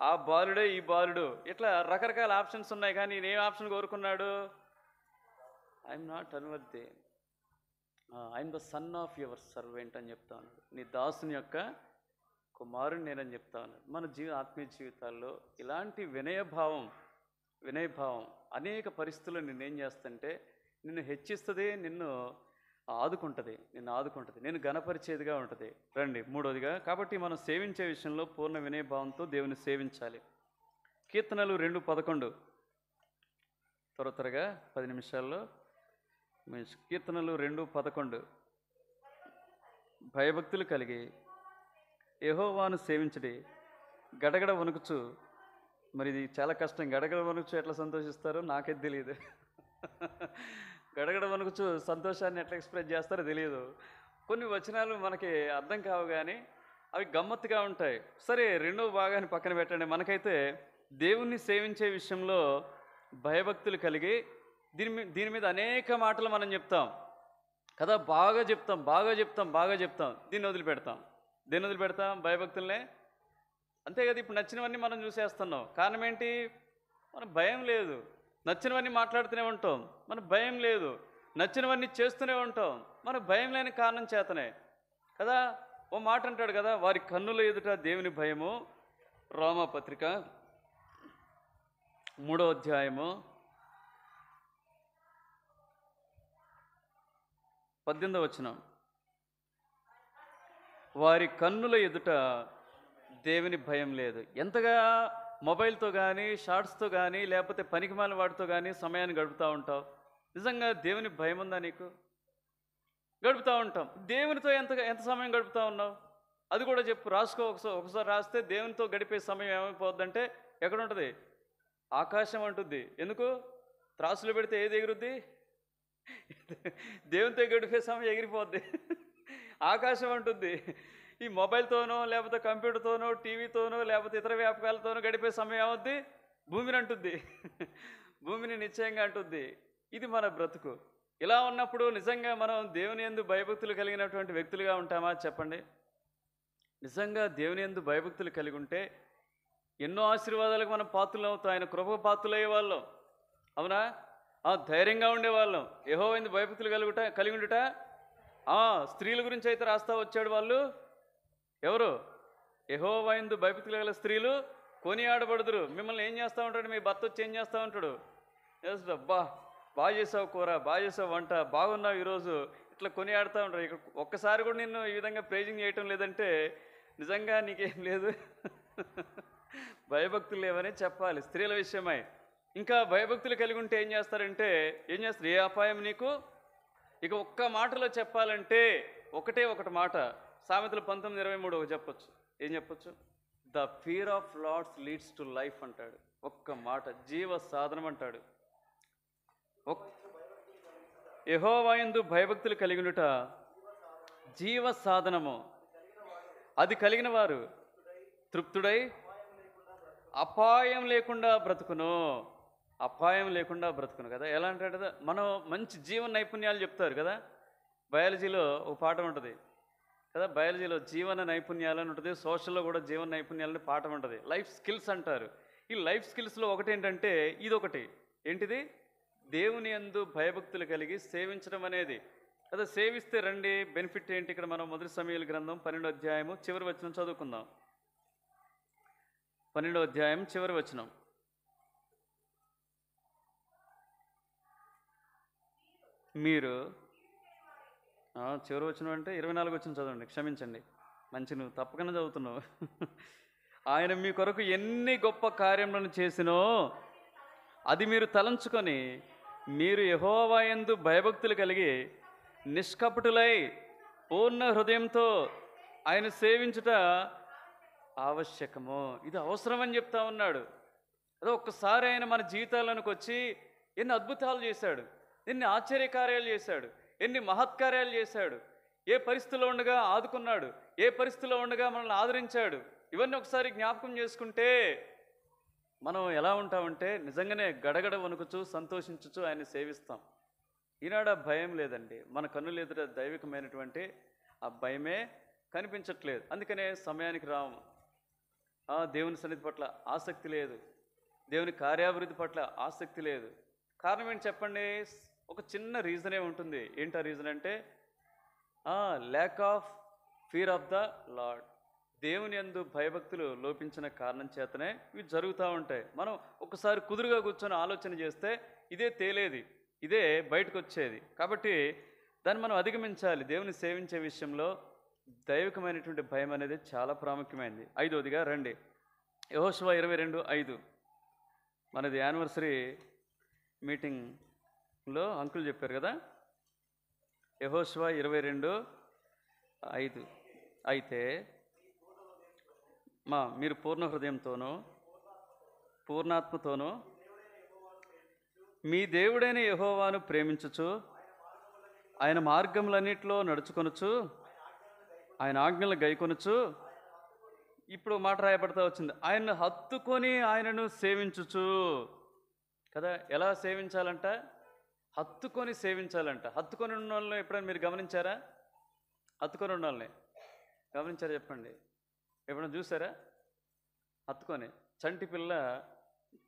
ఆ బాలుడే ఈ బాలుడు. ఇట్లా రకరకాల ఆప్షన్స్ ఉన్నాయి. కానీ నేను ఏం ఆప్షన్ కోరుకున్నాడు? I'm not unworthy, I'm the son of your servant అని చెప్తా ఉన్నాడు. నీ దాసుని యొక్క కుమారుని నేనని చెప్తా ఉన్నాడు. మన ఆత్మీయ జీవితాల్లో ఇలాంటి వినయభావం అనేక పరిస్థితుల్లో నిన్నేం చేస్తుంటే నిన్ను హెచ్చిస్తుంది, నిన్ను ఆదుకుంటుంది, నేను గణపరిచేదిగా ఉంటుంది. రండి మూడోదిగా, కాబట్టి మనం సేవించే విషయంలో పూర్ణ వినయభావంతో దేవుని సేవించాలి. కీర్తనలు 2:11 త్వరగా 10 నిమిషాల్లో. కీర్తనలు 2:11 భయభక్తులు కలిగి యెహోవాను సేవించడి, గడగడ వణుకుచు. మరి ఇది చాలా కష్టం. గడగడ వణుకుచు ఎట్లా సంతోషిస్తారో నాకే తెలియదు. గడగడ వణుకుచు సంతోషాన్ని ఎట్లా ఎక్స్ప్రెస్ చేస్తారో తెలియదు. కొన్ని వచనాలు మనకి అర్థం కావు, కానీ అవి గమ్మత్తుగా ఉంటాయి. సరే, రెండవ భాగాన్ని పక్కన పెట్టండి. మనకైతే దేవుణ్ణి సేవించే విషయంలో భయభక్తులు కలిగి దీని మీద అనేక మాటలు మనం చెప్తాం కదా. బాగా చెప్తాం. దీన్ని వదిలిపెడతాం భయభక్తులనే. అంతే కదా. ఇప్పుడు నచ్చినవన్నీ మనం చూసేస్తున్నాం. కారణం ఏంటి? మనకు భయం లేదు. నచ్చినవన్నీ మాట్లాడుతూనే ఉంటాం, మనకు భయం లేదు. నచ్చినవన్నీ చేస్తూనే ఉంటాం, మనకు భయం లేని కారణం చేతనే కదా. ఓ మాట అంటాడు కదా, వారి కన్నుల ఎదుట దేవుని భయము. రోమాపత్రిక 3వ అధ్యాయము 18వ వచనం. వారి కన్నుల ఎదుట దేవుని భయం లేదు. ఎంతగా మొబైల్తో కానీ, షార్ట్స్తో కానీ, లేకపోతే పనికిమాలిన వాటితో కానీ సమయాన్ని గడుపుతూ ఉంటావు. నిజంగా దేవుని భయం ఉందా నీకు? గడుపుతూ ఉంటాం. దేవునితో ఎంత సమయం గడుపుతూ ఉన్నావు? అది కూడా చెప్పు, రాసుకో. ఒకసారి రాస్తే దేవునితో గడిపే సమయం ఏమైపోద్దంటే ఎక్కడ ఉంటుంది? ఆకాశం అంటుంది. ఎందుకు? త్రాసులు పెడితే ఏది ఎగురుద్ది? దేవునితో గడిపే సమయం ఎగిరిపోద్ది. ఆకాశం అంటుంది. ఈ మొబైల్తోనో, లేకపోతే కంప్యూటర్తోనో, టీవీతోనో, లేకపోతే ఇతర వ్యాపకాలతోనో గడిపే సమయం ఏమవుద్ది? భూమిని అంటుంది. భూమిని నిశ్చయంగా అంటుంది. ఇది మన బ్రతుకు. ఇలా ఉన్నప్పుడు నిజంగా మనం దేవుని యందు భయభక్తులు కలిగినటువంటి వ్యక్తులుగా ఉంటామా చెప్పండి? నిజంగా దేవుని యందు భయభక్తులు కలిగి ఉంటే ఎన్నో ఆశీర్వాదాలకు మనం పాత్రలు అవుతాం. ఆయన కృప పాత్రలు అయ్యే వాళ్ళం. అవునా? ధైర్యంగా ఉండేవాళ్ళం. యెహోవా యందు భయభక్తులు కలిగి ఉండుట. స్త్రీల గురించి అయితే రాస్తా వచ్చాడు. వాళ్ళు ఎవరు? యెహోవా యందు భయభక్తులు గల స్త్రీలు కొనియాడబడుదురు. మిమ్మల్ని ఏం చేస్తూ ఉంటాడు? మీ భర్త వచ్చి ఏం చేస్తూ ఉంటాడు? అబ్బా బాగా చేసావు కూర, బాగా చేసావు వంట, బాగున్నావు ఈరోజు, ఇట్లా కొనియాడుతూ ఉంటారు. ఇక్కడ ఒక్కసారి కూడా నిన్ను ఈ విధంగా ప్రైజింగ్ చేయటం లేదంటే నిజంగా నీకేం లేదు, భయభక్తులు లేవనే చెప్పాలి స్త్రీల విషయమై. ఇంకా భయభక్తులు కలిగి ఉంటే ఏం చేస్తారు? ఏ అపాయం నీకు? ఇక ఒక్క మాటలో చెప్పాలంటే ఒకటి మాట, సామెతలు 19:23 చెప్పొచ్చు. ఏం చెప్పొచ్చు? The fear of Lord's leads to life అంటాడు. ఒక్క మాట, జీవ సాధనం అంటాడు. యెహోవాయందు భయభక్తులు కలిగినుట జీవ సాధనము. అది కలిగిన వారు తృప్తుడై అపాయం లేకుండా బ్రతుకును. అపాయం లేకుండా బ్రతుకును కదా. ఎలా అంటాడు కదా, మనం మంచి జీవన నైపుణ్యాలు చెప్తారు కదా. బయాలజీలో ఒక పాఠం ఉంటుంది కదా, బయాలజీలో జీవన నైపుణ్యాలు అని ఉంటుంది, సోషల్లో కూడా జీవన నైపుణ్యాలని పాఠం ఉంటుంది, లైఫ్ స్కిల్స్ అంటారు. ఈ లైఫ్ స్కిల్స్లో ఒకటి ఏంటంటే ఇదొకటి. ఏంటిది? దేవుని యందు భయభక్తులు కలిగి సేవించడం అనేది కదా. సేవిస్తే రండి బెనిఫిట్ ఏంటి? ఇక్కడ మనం మొదటి సమూయేలు గ్రంథం 12వ అధ్యాయము చివరి వచనం చదువుకుందాం. 12వ అధ్యాయం చివరి వచనం. మీరు చివరి వచనం అంటే 24 వచనం చదవండి, క్షమించండి, మంచి నువ్వు తప్పకుండా చదువుతున్నావు. ఆయన మీ కొరకు ఎన్ని గొప్ప కార్యములను చేసినో అది మీరు తలంచుకొని మీరు యెహోవా యందు భయభక్తులు కలిగి నిష్కపటులై పూర్ణ హృదయంతో ఆయన సేవించుట ఆవశ్యకము. ఇది అవసరమని చెప్తా ఉన్నాడు. అదే ఒక్కసారి ఆయన మన జీవితాల్లోనికి వచ్చి ఎన్ని అద్భుతాలు చేశాడు, ఎన్ని ఆశ్చర్యకార్యాలు చేశాడు, ఎన్ని మహత్కార్యాలు చేశాడు, ఏ పరిస్థితిలో ఉండగా ఆదుకున్నాడు, ఏ పరిస్థితిలో ఉండగా మనల్ని ఆదరించాడు. ఇవన్నీ ఒకసారి జ్ఞాపకం చేసుకుంటే మనం ఎలా ఉంటామంటే నిజంగానే గడగడ వణుకుచు సంతోషించుచు ఆయన్ని సేవిస్తాం. ఈనాడు ఆ భయం లేదండి. మన కన్నులు ఎదుట దైవికమైనటువంటి ఆ భయమే కనిపించట్లేదు. అందుకనే సమయానికి రాము. దేవుని సన్నిధి పట్ల ఆసక్తి లేదు, దేవుని కార్యాభివృద్ధి పట్ల ఆసక్తి లేదు. కారణం ఏంటి చెప్పండి? ఒక చిన్న రీజనే ఉంటుంది. ఏంటి ఆ రీజన్ అంటే lack of fear of the lord. దేవుని యందు భయభక్తులు లోపించిన కారణం చేతనే ఇవి జరుగుతూ ఉంటాయి. మనం ఒకసారి కుదురుగా కూర్చొని ఆలోచన చేస్తే ఇదే తేలేది, ఇదే బయటకు వచ్చేది. కాబట్టి దాన్ని మనం అధిగమించాలి. దేవుని సేవించే విషయంలో దైవికమైనటువంటి భయం అనేది చాలా ప్రాముఖ్యమైనది. 5వదిగా రండి, యెహోషువ 22:5. మనది యానివర్సరీ మీటింగ్లో అంకుల్ చెప్పారు కదా. యెహోషువ 22:5. అయితే మీరు పూర్ణ హృదయంతోనూ పూర్ణాత్మతోనూ మీ దేవుడైన యెహోవాను ప్రేమించుచు ఆయన మార్గములన్నిటిలో నడుచుకొనుచు ఆయన ఆజ్ఞలు గైకొనుచు. ఇప్పుడు మాట రాయబడతా వచ్చింది, ఆయన్ను హత్తుకొని ఆయనను సేవించుచు కదా. ఎలా సేవించాలంట? హత్తుకొని సేవించాలంట. హత్తుకొని ఉన్న వాళ్ళని ఎప్పుడైనా మీరు గమనించారా? హత్తుకొని ఉన్న వాళ్ళని గమనించారా చెప్పండి? ఎప్పుడైనా చూసారా? హత్తుకొని చంటి పిల్ల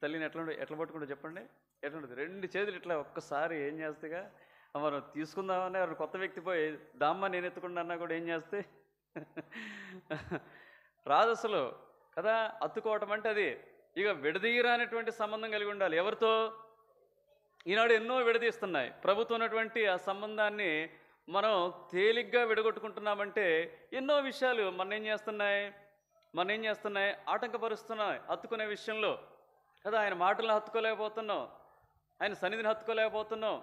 తల్లిని ఎట్లా పట్టుకుంటూ చెప్పండి, ఎట్లుంటుంది? 2 చేతులు ఇట్లా ఒక్కసారి ఏం చేస్తేగా మనం తీసుకుందామని కొత్త వ్యక్తి పోయి దామ్మ నేను ఎత్తుకుండా అన్నా కూడా ఏం చేస్తే రాదు అసలు కదా. హత్తుకోవటం అంటే అది ఇక విడదీయరానటువంటి సంబంధం కలిగి ఉండాలి. ఎవరితో? ఈనాడు ఎన్నో విడదీస్తున్నాయి. ప్రభుత్వం ఉన్నటువంటి ఆ సంబంధాన్ని మనం తేలిగ్గా విడగొట్టుకుంటున్నామంటే ఎన్నో విషయాలు మన ఏం చేస్తున్నాయి ఆటంకపరుస్తున్నాయి హత్తుకునే విషయంలో కదా. ఆయన మాటలను హత్తుకోలేకపోతున్నాం, ఆయన సన్నిధిని హత్తుకోలేకపోతున్నాం,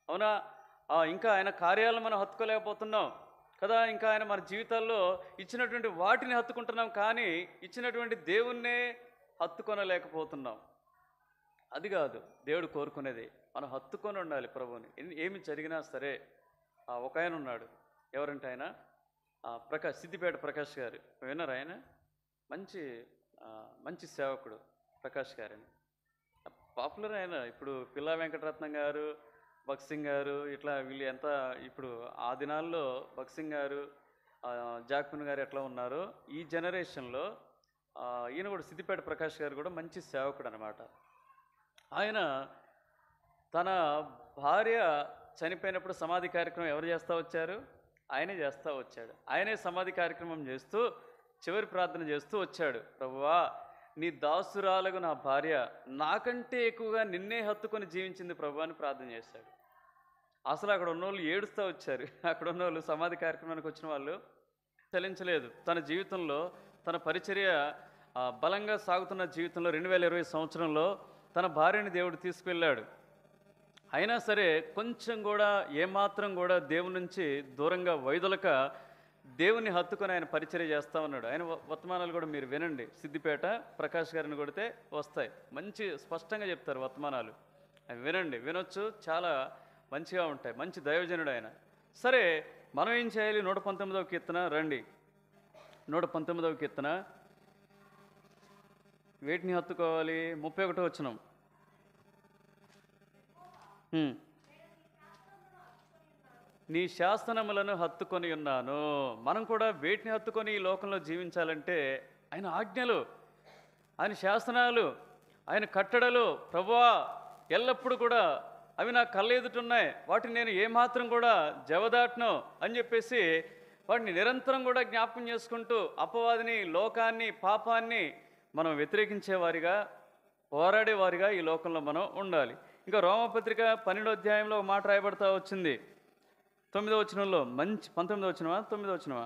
అవునా? ఇంకా ఆయన కార్యాలను మనం హత్తుకోలేకపోతున్నాం కదా. ఇంకా ఆయన మన జీవితాల్లో ఇచ్చినటువంటి వాటిని హత్తుకుంటున్నాం, కానీ ఇచ్చినటువంటి దేవుణ్ణే హత్తుకొనలేకపోతున్నాం. అది కాదు దేవుడు కోరుకునేది. మనం హత్తుకొని ఉండాలి ప్రభువుని. ఏమి జరిగినా సరే. ఒక ఆయన ఉన్నాడు, ఎవరంటే ఆయన సిద్దిపేట ప్రకాష్ గారు. విన్నారు? ఆయన మంచి సేవకుడు ప్రకాష్ గారని, పాపులర్ ఆయన. ఇప్పుడు పిల్లా వెంకటరత్నం గారు, భక్సింగ్ గారు, ఇట్లా వీళ్ళు ఎంత ఇప్పుడు ఆ దినాల్లో భక్సింగ్ గారు, జాక్పన్ గారు ఎట్లా ఉన్నారో ఈ జనరేషన్లో ఈయన కూడా సిద్దిపేట ప్రకాష్ గారు కూడా మంచి సేవకుడు అనమాట. ఆయన తన భార్య చనిపోయినప్పుడు సమాధి కార్యక్రమం ఎవరు చేస్తూ వచ్చారు? ఆయనే చేస్తూ వచ్చాడు. ఆయనే సమాధి కార్యక్రమం చేస్తూ చివరి ప్రార్థన చేస్తూ వచ్చాడు. ప్రభువా, నీ దాసురాలకు నా భార్య నాకంటే ఎక్కువగా నిన్నే హత్తుకొని జీవించింది ప్రభు అని ప్రార్థన చేశాడు. అసలు అక్కడ ఉన్నోళ్ళు ఏడుస్తూ వచ్చారు. అక్కడ ఉన్నోళ్ళు సమాధి కార్యక్రమానికి వచ్చిన వాళ్ళు చలించలేదు. తన జీవితంలో తన పరిచర్య బలంగా సాగుతున్న జీవితంలో 2020 సంవత్సరంలో తన భార్యని దేవుడు తీసుకువెళ్ళాడు. అయినా సరే కొంచెం కూడా ఏమాత్రం కూడా దేవుని నుంచి దూరంగా వైదొలక దేవుని హత్తుకొని ఆయన పరిచర్య చేస్తూ ఉన్నాడు. ఆయన వర్తమానాలు కూడా మీరు వినండి. సిద్దిపేట ప్రకాష్ గారిని కొడితే వస్తాయి, మంచి స్పష్టంగా చెప్తారు వర్తమానాలు. అవి వినండి, వినొచ్చు. చాలా మంచిగా ఉంటాయి. మంచి దైవజనుడు ఆయన. సరే, మనం ఏం చేయాలి? 119వ కీర్తన రండి. 119వ కీర్తన వేటిని హత్తుకోవాలి? 31వ వచనం. నీ శాసనములను హత్తుకొని ఉన్నాను. మనం కూడా వేటిని హత్తుకొని ఈ లోకంలో జీవించాలంటే ఆయన ఆజ్ఞలు, ఆయన శాసనాలు, ఆయన కట్టడలు. ప్రభువా, ఎల్లప్పుడూ కూడా అవి నా కళ్ళ ఎదుటున్నాయి, వాటిని నేను ఏమాత్రం కూడా జవదాటను అని చెప్పేసి వాటిని నిరంతరం కూడా జ్ఞాపకం చేసుకుంటూ అపవాదిని, లోకాన్ని, పాపాన్ని మనం వ్యతిరేకించేవారిగా, పోరాడేవారిగా ఈ లోకంలో మనం ఉండాలి. ఇంకా రోమపత్రిక 12వ అధ్యాయంలో ఒక మాట రాయబడతా వచ్చింది. 9వ వచనంలో, మంచి 19వ వచనమా 9వ వచనమా?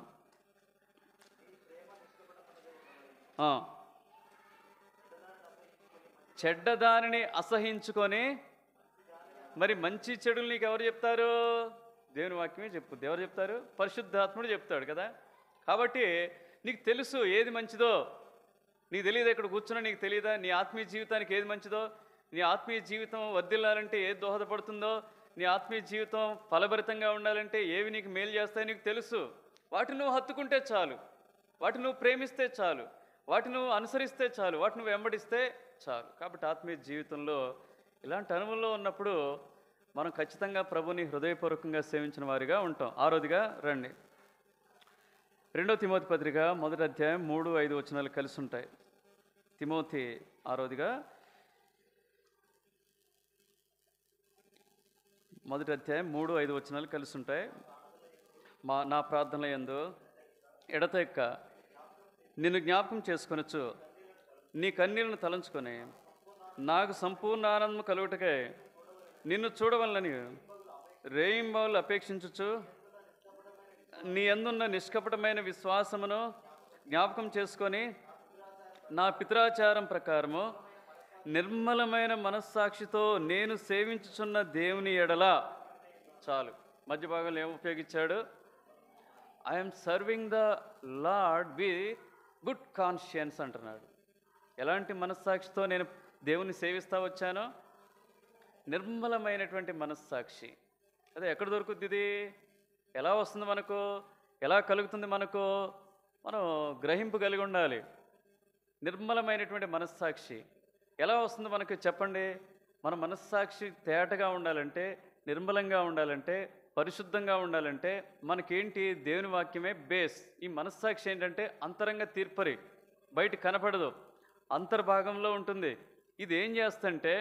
చెడ్డదానిని అసహించుకొని, మరి మంచి చెడులు నీకు ఎవరు చెప్తారు? దేవుని వాక్యమే చెప్పుద్ది. ఎవరు చెప్తారు? పరిశుద్ధాత్ముడు చెప్తాడు కదా. కాబట్టి నీకు తెలుసు ఏది మంచిదో. నీకు తెలియదా? ఇక్కడ కూర్చున్నా నీకు తెలియదా నీ ఆత్మీయ జీవితానికి ఏది మంచిదో? నీ ఆత్మీయ జీవితం వర్ధిల్లాలంటే ఏది దోహదపడుతుందో? నీ ఆత్మీయ జీవితం ఫలభరితంగా ఉండాలంటే ఏవి నీకు మేలు చేస్తాయో నీకు తెలుసు. వాటిని నువ్వు హత్తుకుంటే చాలు, వాటిని నువ్వు ప్రేమిస్తే చాలు, వాటిని నువ్వు అనుసరిస్తే చాలు, వాటిని నువ్వు వెంబడిస్తే చాలు. కాబట్టి ఆత్మీయ జీవితంలో ఇలాంటి అనుభవంలో ఉన్నప్పుడు మనం ఖచ్చితంగా ప్రభుని హృదయపూర్వకంగా సేవించిన వారిగా ఉంటాం. ఆరోదిగా రండి. 2వ తిమోతి పత్రిక 1వ అధ్యాయం 3-5 వచనాలు కలిసి ఉంటాయి. తిమోతి ఆరోదిగా 1వ అధ్యాయం 3-5 వచనాలు కలిసి ఉంటాయి. నా ప్రార్థనల యందు ఎడతెక్క నిన్ను జ్ఞాపకం చేసుకొనొచ్చు, నీ కన్నీళ్లను తలంచుకొని నాకు సంపూర్ణ ఆనందం కలుగుటకై నిన్ను చూడవలనని రేయింబవలు అపేక్షించుచు, నీ యందున్న నిష్కపటమైన విశ్వాసమును జ్ఞాపకం చేసుకొని నా పితరాచారం ప్రకారము నిర్మలమైన మనస్సాక్షితో నేను సేవించుచున్న దేవుని ఎడల. చాలు. మధ్య భాగంలో ఏం ఉపయోగించాడు? I'm serving the lord with good conscience అంటున్నాడు. ఎలాంటి మనస్సాక్షితో నేను దేవుని సేవిస్తా వచ్చానో? నిర్మలమైనటువంటి మనస్సాక్షి. అదే ఎక్కడ దొరుకుతుంది ఇది? ఎలా వస్తుంది మనకు? ఎలా కలుగుతుంది మనకు? మనం గ్రహింపు కలిగి ఉండాలి. నిర్మలమైనటువంటి మనస్సాక్షి ఎలా వస్తుంది మనకు? చెప్పండి. మన మనస్సాక్షి తేటగా ఉండాలంటే, నిర్మలంగా ఉండాలంటే, పరిశుద్ధంగా ఉండాలంటే మనకేంటి? దేవుని వాక్యమే బేస్. ఈ మనస్సాక్షి ఏంటంటే అంతరంగ తీర్పరి, బయట కనపడదు, అంతర్భాగంలో ఉంటుంది. ఇది ఏం చేస్తుంటే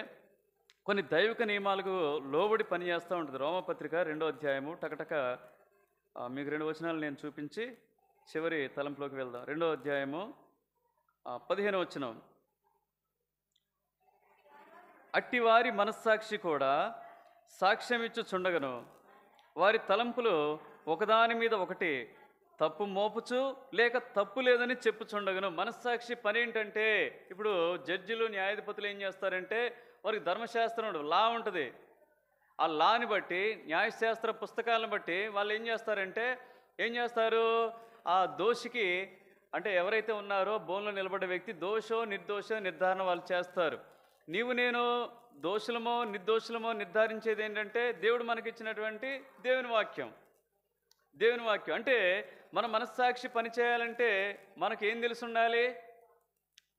కొన్ని దైవిక నియమాలకు లోబడి పనిచేస్తూ ఉంటుంది. రోమపత్రిక 2వ అధ్యాయము టకటక మీకు 2 వచనాలు నేను చూపించి చివరి తలంపులోకి వెళ్దాం. 2వ అధ్యాయము 15వ వచనం. అట్టివారి మనస్సాక్షి కూడా సాక్ష్యమిచ్చుచుండగను, వారి తలంపులు ఒకదాని మీద ఒకటి తప్పు మోపుచు లేక తప్పు లేదని చెప్పుచుండగను. మనస్సాక్షి పని ఏంటంటే, ఇప్పుడు జడ్జిలు, న్యాయాధిపతులు ఏం చేస్తారంటే, వారికి ధర్మశాస్త్రం లా ఉంటుంది. ఆ లాని బట్టి, న్యాయశాస్త్ర పుస్తకాలను బట్టి వాళ్ళు ఏం చేస్తారు? ఆ దోషికి, అంటే ఎవరైతే ఉన్నారో బోన్లో నిలబడ్డ వ్యక్తి దోషో నిర్దోషో నిర్ధారణ వాళ్ళు చేస్తారు. నీవు నేను దోషులమో నిర్దోషులమో నిర్ధారించేది ఏంటంటే దేవుడు మనకిచ్చినటువంటి దేవుని వాక్యం. దేవుని వాక్యం అంటే మన మనస్సాక్షి పనిచేయాలంటే మనకేం తెలిసి ఉండాలి?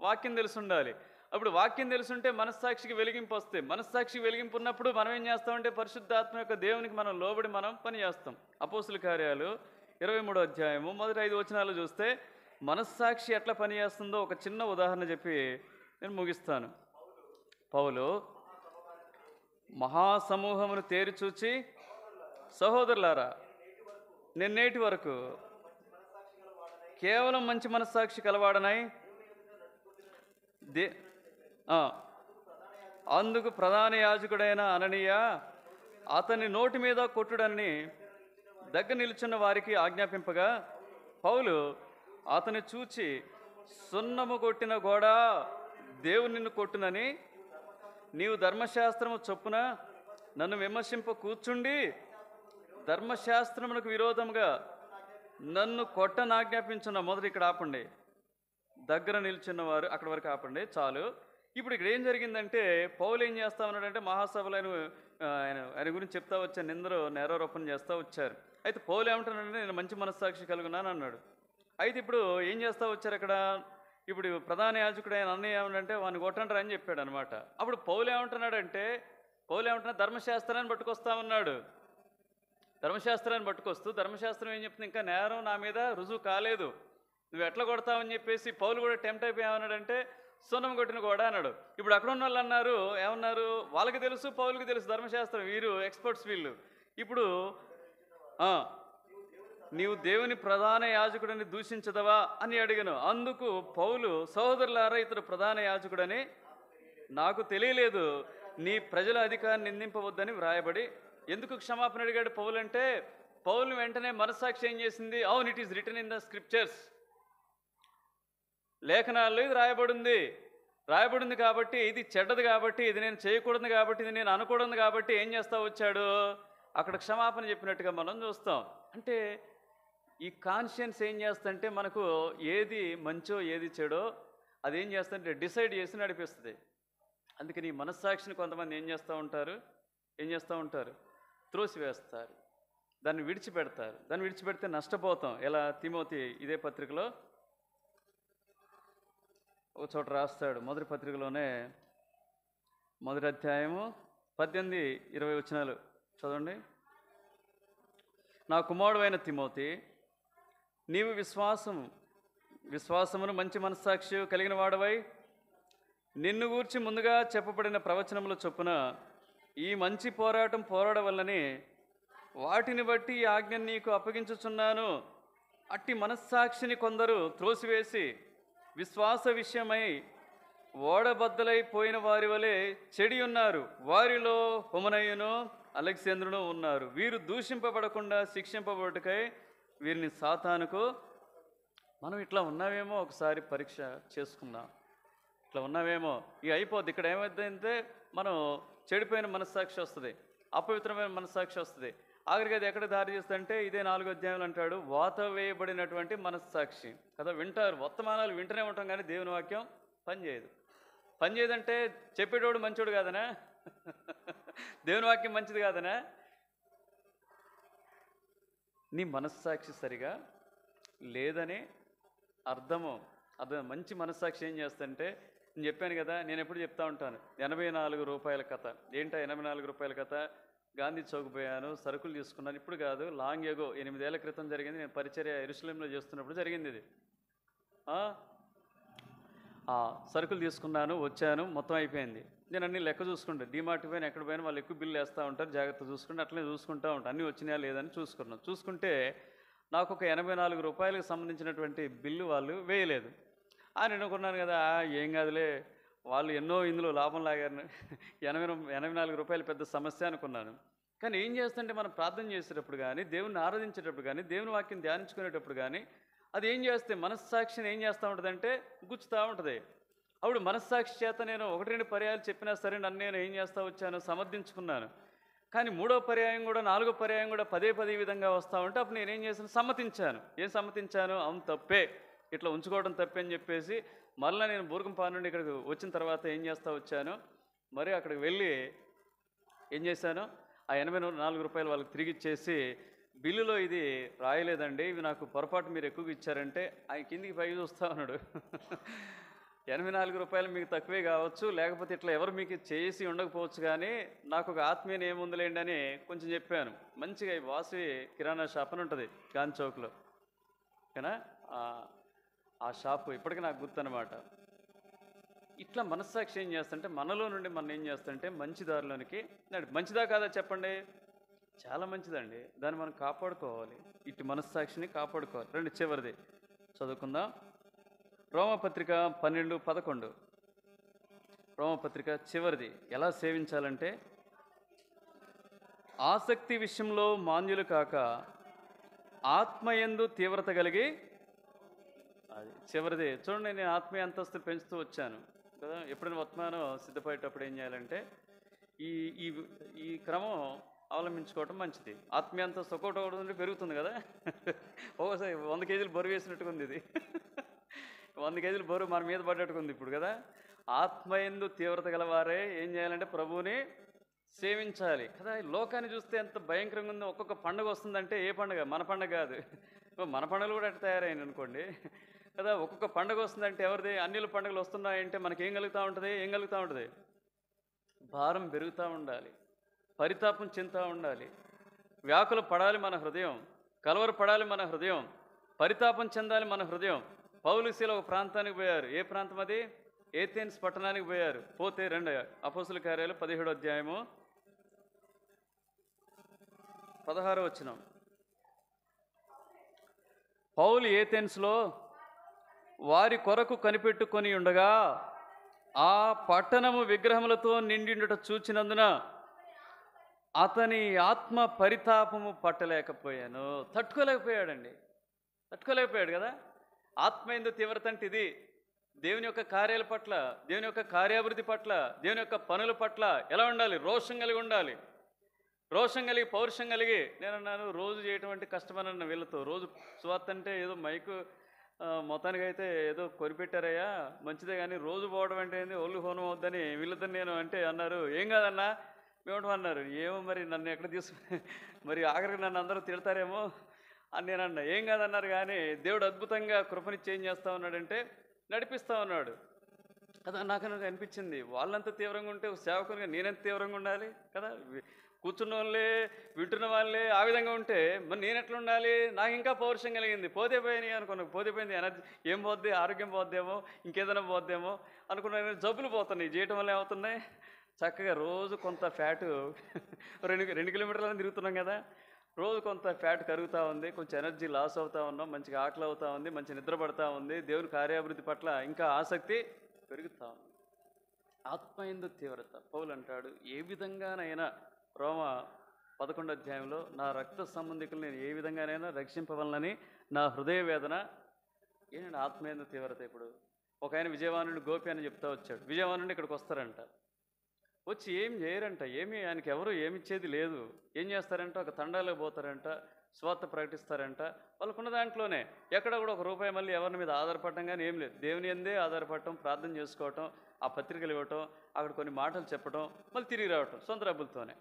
వాక్యం తెలిసి ఉండాలి. అప్పుడు వాక్యం తెలుసుంటే మనస్సాక్షికి వెలిగింపు వస్తే, మనస్సాక్షికి వెలిగింపు ఉన్నప్పుడు మనం ఏం చేస్తామంటే పరిశుద్ధాత్మ యొక్క దేవునికి మనం లోబడి మనం పని చేస్తాం. అపోస్తుల కార్యాలు 23వ అధ్యాయము మొదటి 5 వచనాలు చూస్తే మనస్సాక్షి ఎట్లా పనిచేస్తుందో ఒక చిన్న ఉదాహరణ చెప్పి నేను ముగిస్తాను. పౌలు మహాసమూహమును తేరి చూచి, సహోదరులారా, నేటి వరకు కేవలం మంచి మనస్సాక్షి కలవాడనై అందుకు ప్రధాన యాజకుడైన అననీయ అతని నోటి మీద కొట్టుడని దగ్గర నిలుచున్న వారికి ఆజ్ఞాపింపగా, పౌలు అతని చూచి, సున్నము కొట్టిన గోడ దేవుడు నిన్ను కొట్టునని నీవు ధర్మశాస్త్రము చొప్పున నన్ను విమర్శింప కూర్చుండి ధర్మశాస్త్రమునకు విరోధంగా నన్ను కొట్టనాజ్ఞాపించున్న. మొదటి ఇక్కడ ఆపండి. దగ్గర నిల్చున్నవారు అక్కడి వరకు ఆపండి, చాలు. ఇప్పుడు ఇక్కడ ఏం జరిగిందంటే పౌలు ఏం చేస్తా ఉన్నాడంటే మహాసభలను ఆయన ఆయన గురించి చెప్తా వచ్చాను, నిందరు నేరారోపణ చేస్తూ వచ్చారు. అయితే పౌలు ఏమంటానంటే నేను మంచి మనస్సాక్షి కలుగున్నాను అన్నాడు. అయితే ఇప్పుడు ఏం చేస్తూ వచ్చారు అక్కడ, ఇప్పుడు ప్రధాన యాజకుడు ఆయన అన్నయ్య ఏమంటే వాడిని కొట్టంటారు అని చెప్పాడు అనమాట. అప్పుడు పౌలు ఏమంటున్నాడంటే, ధర్మశాస్త్రాన్ని పట్టుకొస్తామన్నాడు. ధర్మశాస్త్రాన్ని పట్టుకొస్తూ ధర్మశాస్త్రం ఏం చెప్తుంది, ఇంకా నేరం నా మీద రుజువు కాలేదు, నువ్వు ఎట్లా కొడతావని చెప్పేసి పౌలు కూడా టెంప్ట్ అయిపోయి ఏమన్నాడంటే సున్నం కొట్టిన కూడా అన్నాడు. ఇప్పుడు అక్కడ ఉన్న వాళ్ళు అన్నారు, ఏమన్నారు, వాళ్ళకి తెలుసు పౌలుకి తెలుసు ధర్మశాస్త్రం, వీరు ఎక్స్పర్ట్స్ వీళ్ళు. ఇప్పుడు నీవు దేవుని ప్రధాన యాజకుడని దూషించదవా అని అడిగాను. అందుకు పౌలు, సహోదరులారా ఇతడు ప్రధాన యాజకుడని నాకు తెలియలేదు, నీ ప్రజల అధికారాన్ని నిందింపవద్దని వ్రాయబడి. ఎందుకు క్షమాపణ అడిగాడు పౌలు అంటే, పౌలు వెంటనే మనస్సాక్షి ఏం చేసింది, అవును it is return in the scriptures, లేఖనాల్లో ఇది రాయబడింది కాబట్టి, ఇది చెడ్డది కాబట్టి, ఇది నేను చేయకూడదు కాబట్టి, ఇది నేను అనకూడదు కాబట్టి ఏం చేస్తా వచ్చాడు, అక్కడ క్షమాపణ చెప్పినట్టుగా మనం చూస్తాం. అంటే ఈ కాన్షియన్స్ ఏం చేస్తుంటే మనకు ఏది మంచో ఏది చెడో అదేం చేస్తుంటే డిసైడ్ చేసి నడిపిస్తుంది. అందుకని ఈ మనస్సాక్షిని కొంతమంది ఏం చేస్తూ ఉంటారు, త్రోసివేస్తారు, దాన్ని విడిచిపెడతారు. దాన్ని విడిచిపెడితే నష్టపోతాం. ఎలా, తిమోతి ఇదే పత్రికలో ఒక చోట రాస్తాడు, మొదటి పత్రికలోనే మొదటి అధ్యాయము 18-20 వచనాలు చదవండి. నా కుమారుడైన తిమోతి, నీవు విశ్వాసమును మంచి మనస్సాక్షి కలిగిన వాడవై నిన్ను గూర్చి ముందుగా చెప్పబడిన ప్రవచనముల చొప్పున ఈ మంచి పోరాటం పోరాడవల్లని వాటిని బట్టి ఈ ఆజ్ఞను నీకు అప్పగించుచున్నాను. అట్టి మనస్సాక్షిని కొందరు త్రోసివేసి విశ్వాస విషయమై ఓడబద్దలైపోయిన వారి వలె చెడి ఉన్నారు. వారిలో హుమనయును అలెగ్జాంద్రును ఉన్నారు. వీరు దూషింపబడకుండా శిక్షింపబడుటకై వీరిని సాతానుకు. మనం ఇట్లా ఉన్నావేమో ఒకసారి పరీక్ష చేసుకుందాం. ఇట్లా ఉన్నావేమో, ఇక అయిపోద్ది. ఇక్కడ ఏమైందంటే మనం చెడిపోయిన మనస్సాక్షి వస్తుంది, అపవిత్రమైన మనస్సాక్షి వస్తుంది. ఆఖరికి అది ఎక్కడ దారి చేస్తుందంటే ఇదే 4వ అధ్యాయంలో అంటాడు, వాత వేయబడినటువంటి మనస్సాక్షి కదా. వింటారు, వర్తమానాలు వింటూనే ఉంటాం, కానీ దేవుని వాక్యం పనిచేయదంటే చెప్పేటోడు మంచోడు కాదనా, దేవుని వాక్యం మంచిది కాదనా. నీ మనస్సాక్షి సరిగా లేదని అర్థం. మంచి మనస్సాక్షి ఏం చేస్తుంటే, నేను చెప్పాను కదా, నేను ఎప్పుడు చెప్తా ఉంటాను 84 రూపాయల కథ. ఏంటో 84 రూపాయల కథ, గాంధీ చౌక్ పోయాను, సరుకులు తీసుకున్నాను. ఇప్పుడు కాదు, లాంగ్ ఎగో 8 ఏళ్ల క్రితం జరిగింది. నేను పరిచర్య యెరూషలేంలో చేస్తున్నప్పుడు జరిగింది ఇది. సరుకులు తీసుకున్నాను, వచ్చాను, మొత్తం అయిపోయింది. నేను అన్ని లెక్క చూసుకుంటా, డిమార్ట్ పోయినా ఎక్కడ పోయినా వాళ్ళు ఎక్కువ బిల్లు వేస్తూ ఉంటారు, జాగ్రత్త చూసుకుంటే అట్లనే చూసుకుంటూ ఉంటాను, అన్నీ వచ్చినాయా లేదని చూసుకుంటే నాకు ఒక 84 రూపాయలకు సంబంధించినటువంటి బిల్లు వాళ్ళు వేయలేదు. నేను అనుకున్నాను కదా, ఏం కాదులే, వాళ్ళు ఎన్నో ఇందులో లాభం లాగారు, 84 రూపాయలు పెద్ద సమస్య అనుకున్నాను. కానీ ఏం చేస్తుంటే మనం ప్రార్థన చేసేటప్పుడు కానీ, దేవుని ఆరాధించేటప్పుడు కానీ, దేవుని వాక్యం ధ్యానించుకునేటప్పుడు కానీ, అది ఏం చేస్తే మనస్సాక్షిని ఏం చేస్తూ ఉంటుందంటే గుచ్చుతూ ఉంటుంది. అప్పుడు మనస్సాక్షి చేత నేను 1-2 పర్యాయాలు చెప్పినా సరే నన్ను నేను ఏం చేస్తూ వచ్చాను, సమర్థించుకున్నాను. కానీ 3వ పర్యాయం కూడా 4వ పర్యాయం కూడా పదే ఈ విధంగా వస్తూ ఉంటే అప్పుడు నేనేం చేశాను, సమ్మతించాను. అవును తప్పే, ఇట్లా ఉంచుకోవడం తప్పే అని చెప్పేసి మళ్ళీ నేను బూర్గంపాడు నుండి ఇక్కడికి వచ్చిన తర్వాత ఏం చేస్తూ వచ్చాను, మరి అక్కడికి వెళ్ళి ఏం చేశాను, ఆ 84 రూపాయలు వాళ్ళకి తిరిగి ఇచ్చేసి, బిల్లులో ఇది రాయలేదండి, ఇవి నాకు పొరపాటు మీరు ఎక్కువగా ఇచ్చారంటే ఆయన కిందికి పైకి చూస్తూ ఉన్నాడు. 84 రూపాయలు మీకు తక్కువే కావచ్చు, లేకపోతే ఇట్లా ఎవరు మీకు చేసి ఉండకపోవచ్చు, కానీ నాకు ఒక ఆత్మీయ ఏముందిలేండి అని కొంచెం చెప్పాను. మంచిగా వాసవి కిరాణా షాప్ అని ఉంటుంది గాంధీ చౌక్లో, ఓకేనా. ఆ షాపు ఇప్పటికీ నాకు గుర్తనమాట. ఇట్లా మనస్సాక్షి ఏం చేస్తుంటే మనలో నుండి మనం ఏం చేస్తుంటే మంచి దారిలోనికి మంచిదా కాదా చెప్పండి, చాలా మంచిదండి. దాన్ని మనం కాపాడుకోవాలి, ఇటు మనస్సాక్షిని కాపాడుకోవాలి. రండి చివరిది చదువుకుందాం. రోమపత్రిక 12:11. రోమపత్రిక చివరిది. ఎలా సేవించాలంటే, ఆసక్తి విషయంలో మాన్యులు కాక ఆత్మయందు తీవ్రత కలిగి, అది చివరిది. చూడండి, నేను ఆత్మీయ అంతస్తు పెంచుతూ వచ్చాను కదా. ఎప్పుడైనా వర్తమానం సిద్ధపడేటప్పుడు ఏం చేయాలంటే ఈ క్రమం అవలంబించుకోవటం మంచిది. ఆత్మీయ అంతస్తు ఒక్కొక్కటి పెరుగుతుంది కదా. ఒకసారి 100 కేజీలు బరువు వేసినట్టుగా ఉంది ఇది. 100 కేజీలు బరువు మన మీద పడ్డట్టుగా ఉంది ఇప్పుడు కదా. ఆత్మయందు తీవ్రత గలవారే ఏం చేయాలంటే ప్రభువుని సేవించాలి కదా. ఈ లోకాన్ని చూస్తే ఎంత భయంకరంగా ఉందో. ఒక్కొక్క పండుగ వస్తుందంటే ఏ పండుగ? మన పండుగ కాదు. మన పండుగలు కూడా అట్లా తయారైంది అనుకోండి కదా. ఒక్కొక్క పండుగ వస్తుందంటే ఎవరిది? అన్యుల పండుగలు వస్తున్నాయంటే మనకి ఏం కలుగుతూ ఉంటుంది? ఏం కలుగుతూ ఉంటుంది? భారం పెరుగుతూ ఉండాలి, పరితాపం చెందుతూ ఉండాలి, వ్యాకుల పడాలి మన హృదయం, కలవర పడాలి మన హృదయం, పరితాపం చెందాలి మన హృదయం. పౌలు శీల ఒక ప్రాంతానికి పోయారు. ఏ ప్రాంతం అది? ఏథెన్స్ పట్టణానికి పోయారు. పోతే రెండు అపోస్తుల కార్యాలు 17వ అధ్యాయము 16వ వచనం. పౌలు ఏథెన్స్లో వారి కొరకు కనిపెట్టుకొని ఉండగా ఆ పట్టణము విగ్రహములతో నిండిండుట చూచినందున అతని ఆత్మ పరితాపము పట్టలేకపోయాను. తట్టుకోలేకపోయాడండి. తట్టుకోలేకపోయాడు కదా. ఆత్మ ఎందు తీవ్రత అంటే ఇది. దేవుని యొక్క కార్యాల పట్ల, దేవుని యొక్క కార్యాభివృద్ధి పట్ల, దేవుని యొక్క పనుల పట్ల ఎలా ఉండాలి? రోషం కలిగి ఉండాలి. రోషం కలిగి, పౌరుషం కలిగి. నేను అన్నాను, రోజు చేయటువంటి కష్టమన్న వీళ్ళతో రోజు సువార్త అంటే ఏదో మైకు మొత్తానికైతే ఏదో కొనిపెట్టారయ్యా మంచిదే, కానీ రోజు పోవడం అంటే ఏంది? ఒళ్ళు హోనం అవుద్దని వీళ్ళతో నేను అంటే అన్నారు. ఏం కాదన్నా మేము అన్నారు. ఏమో మరి నన్ను ఎక్కడ మరి ఆఖరికి నన్ను అందరూ తిడతారేమో అని నేను అన్నా. ఏం కాదన్నారు. కానీ దేవుడు అద్భుతంగా కృపని చేంజ్ చేస్తూ ఉన్నాడంటే నడిపిస్తూ ఉన్నాడు కదా. నాకు అనిపించింది, వాళ్ళంత తీవ్రంగా ఉంటే సేవకునిగా నేనెంత తీవ్రంగా ఉండాలి కదా. కూర్చున్న వాళ్ళే, వింటున్న వాళ్ళే ఆ విధంగా ఉంటే మరి నేను ఎట్లా ఉండాలి? నాకు ఇంకా పౌరుషం కలిగింది. పోతే పోయినాయి అనుకున్నాను. పోతే పోయింది ఎనర్జీ ఏం పోద్ది? ఆరోగ్యం పోద్దేమో, ఇంకేదైనా పోద్దేమో అనుకున్నాను. జబ్బులు పోతున్నాయి. చేయటం వల్ల ఏమవుతున్నాయి? చక్కగా రోజు కొంత ఫ్యాటు 2 కిలోమీటర్లను తిరుగుతున్నాం కదా. రోజు కొంత ఫ్యాట్ కరుగుతూ ఉంది, కొంచెం ఎనర్జీ లాస్ అవుతూ ఉన్నాం, మంచిగా ఆకలి అవుతూ ఉంది, మంచి నిద్ర పడుతూ ఉంది, దేవుని కార్యాభివృద్ధి పట్ల ఇంకా ఆసక్తి పెరుగుతూ ఉంది. ఆత్మ యందు తీవ్రత. పౌలు అంటాడు, ఏ విధంగానైనా రోమ 11వ అధ్యాయంలో నా రక్త సంబంధికులు నేను ఏ విధంగానైనా రక్షింపవలనని నా హృదయ వేదన. ఏంటంటే ఆత్మ యందు తీవ్రత. ఇప్పుడు ఒక ఆయన విజయవాడ నుండి గోపి అని చెప్తా వచ్చాడు. విజయవాడ నుండి ఇక్కడికి వస్తారంట. వచ్చి ఏం చేయరంట. ఆయనకి ఎవరు ఏమిచ్చేది లేదు. ఏం చేస్తారంట? ఒక తండాలకు పోతారంట, స్వార్థ ప్రకటిస్తారంట. వాళ్ళకున్న దాంట్లోనే ఎక్కడ కూడా ₹1 మళ్ళీ ఎవరి మీద ఆధారపడటం కానీ ఏం లేదు. దేవుని ఎందే ఆధారపడటం, ప్రార్థన చేసుకోవటం, ఆ పత్రికలు ఇవ్వటం, అక్కడ కొన్ని మాటలు చెప్పటం, మళ్ళీ తిరిగి రావటం సొంత డబ్బులతోనే.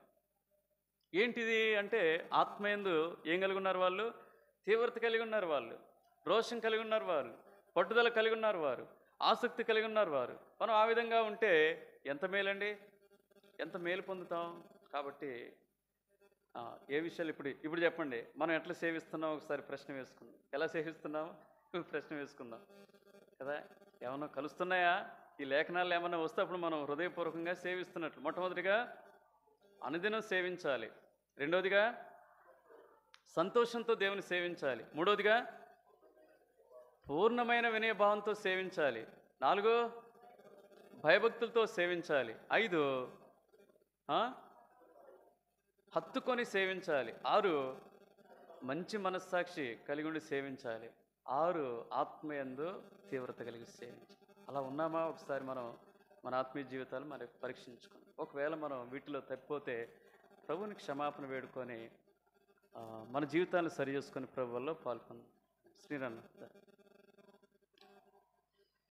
ఏంటిది అంటే ఆత్మయందు ఏం కలిగి ఉన్నారు వాళ్ళు? తీవ్రత కలిగి ఉన్నారు వాళ్ళు, రోషం కలిగి ఉన్నారు వాళ్ళు, పట్టుదల కలిగి ఉన్నారు వారు, ఆసక్తి కలిగి ఉన్నారు వారు. మనం ఆ విధంగా ఉంటే ఎంత మేలండి, ఎంత మేలు పొందుతాం. కాబట్టి ఏ విషయాలు ఇప్పుడు చెప్పండి, మనం ఎట్లా సేవిస్తున్నాం ఒకసారి ప్రశ్న వేసుకుందాం. ఎలా సేవిస్తున్నాము ప్రశ్న వేసుకుందాం కదా. ఏమన్నా కలుస్తున్నాయా? ఈ లేఖనాలు ఏమన్నా వస్తే అప్పుడు మనం హృదయపూర్వకంగా సేవిస్తున్నట్లు. మొట్టమొదటిగా అనుదినం సేవించాలి. రెండవదిగా సంతోషంతో దేవుని సేవించాలి. మూడవదిగా పూర్ణమైన వినయభావంతో సేవించాలి. 4 భయభక్తులతో సేవించాలి. 5 హత్తుకొని సేవించాలి. 6 మంచి మనస్సాక్షి కలిగి ఉండి సేవించాలి. 6 ఆత్మయందు తీవ్రత కలిగి సేవించాలి. అలా ఉన్నామా? ఒకసారి మనం మన ఆత్మీయ జీవితాలు మరి పరీక్షించుకోండి. ఒకవేళ మనం వీటిలో తప్పిపోతే ప్రభువుని క్షమాపణ వేడుకొని మన జీవితాన్ని సరి చేసుకొని ప్రభు వల్ల పాల్గొందాం. శ్రీరామ్.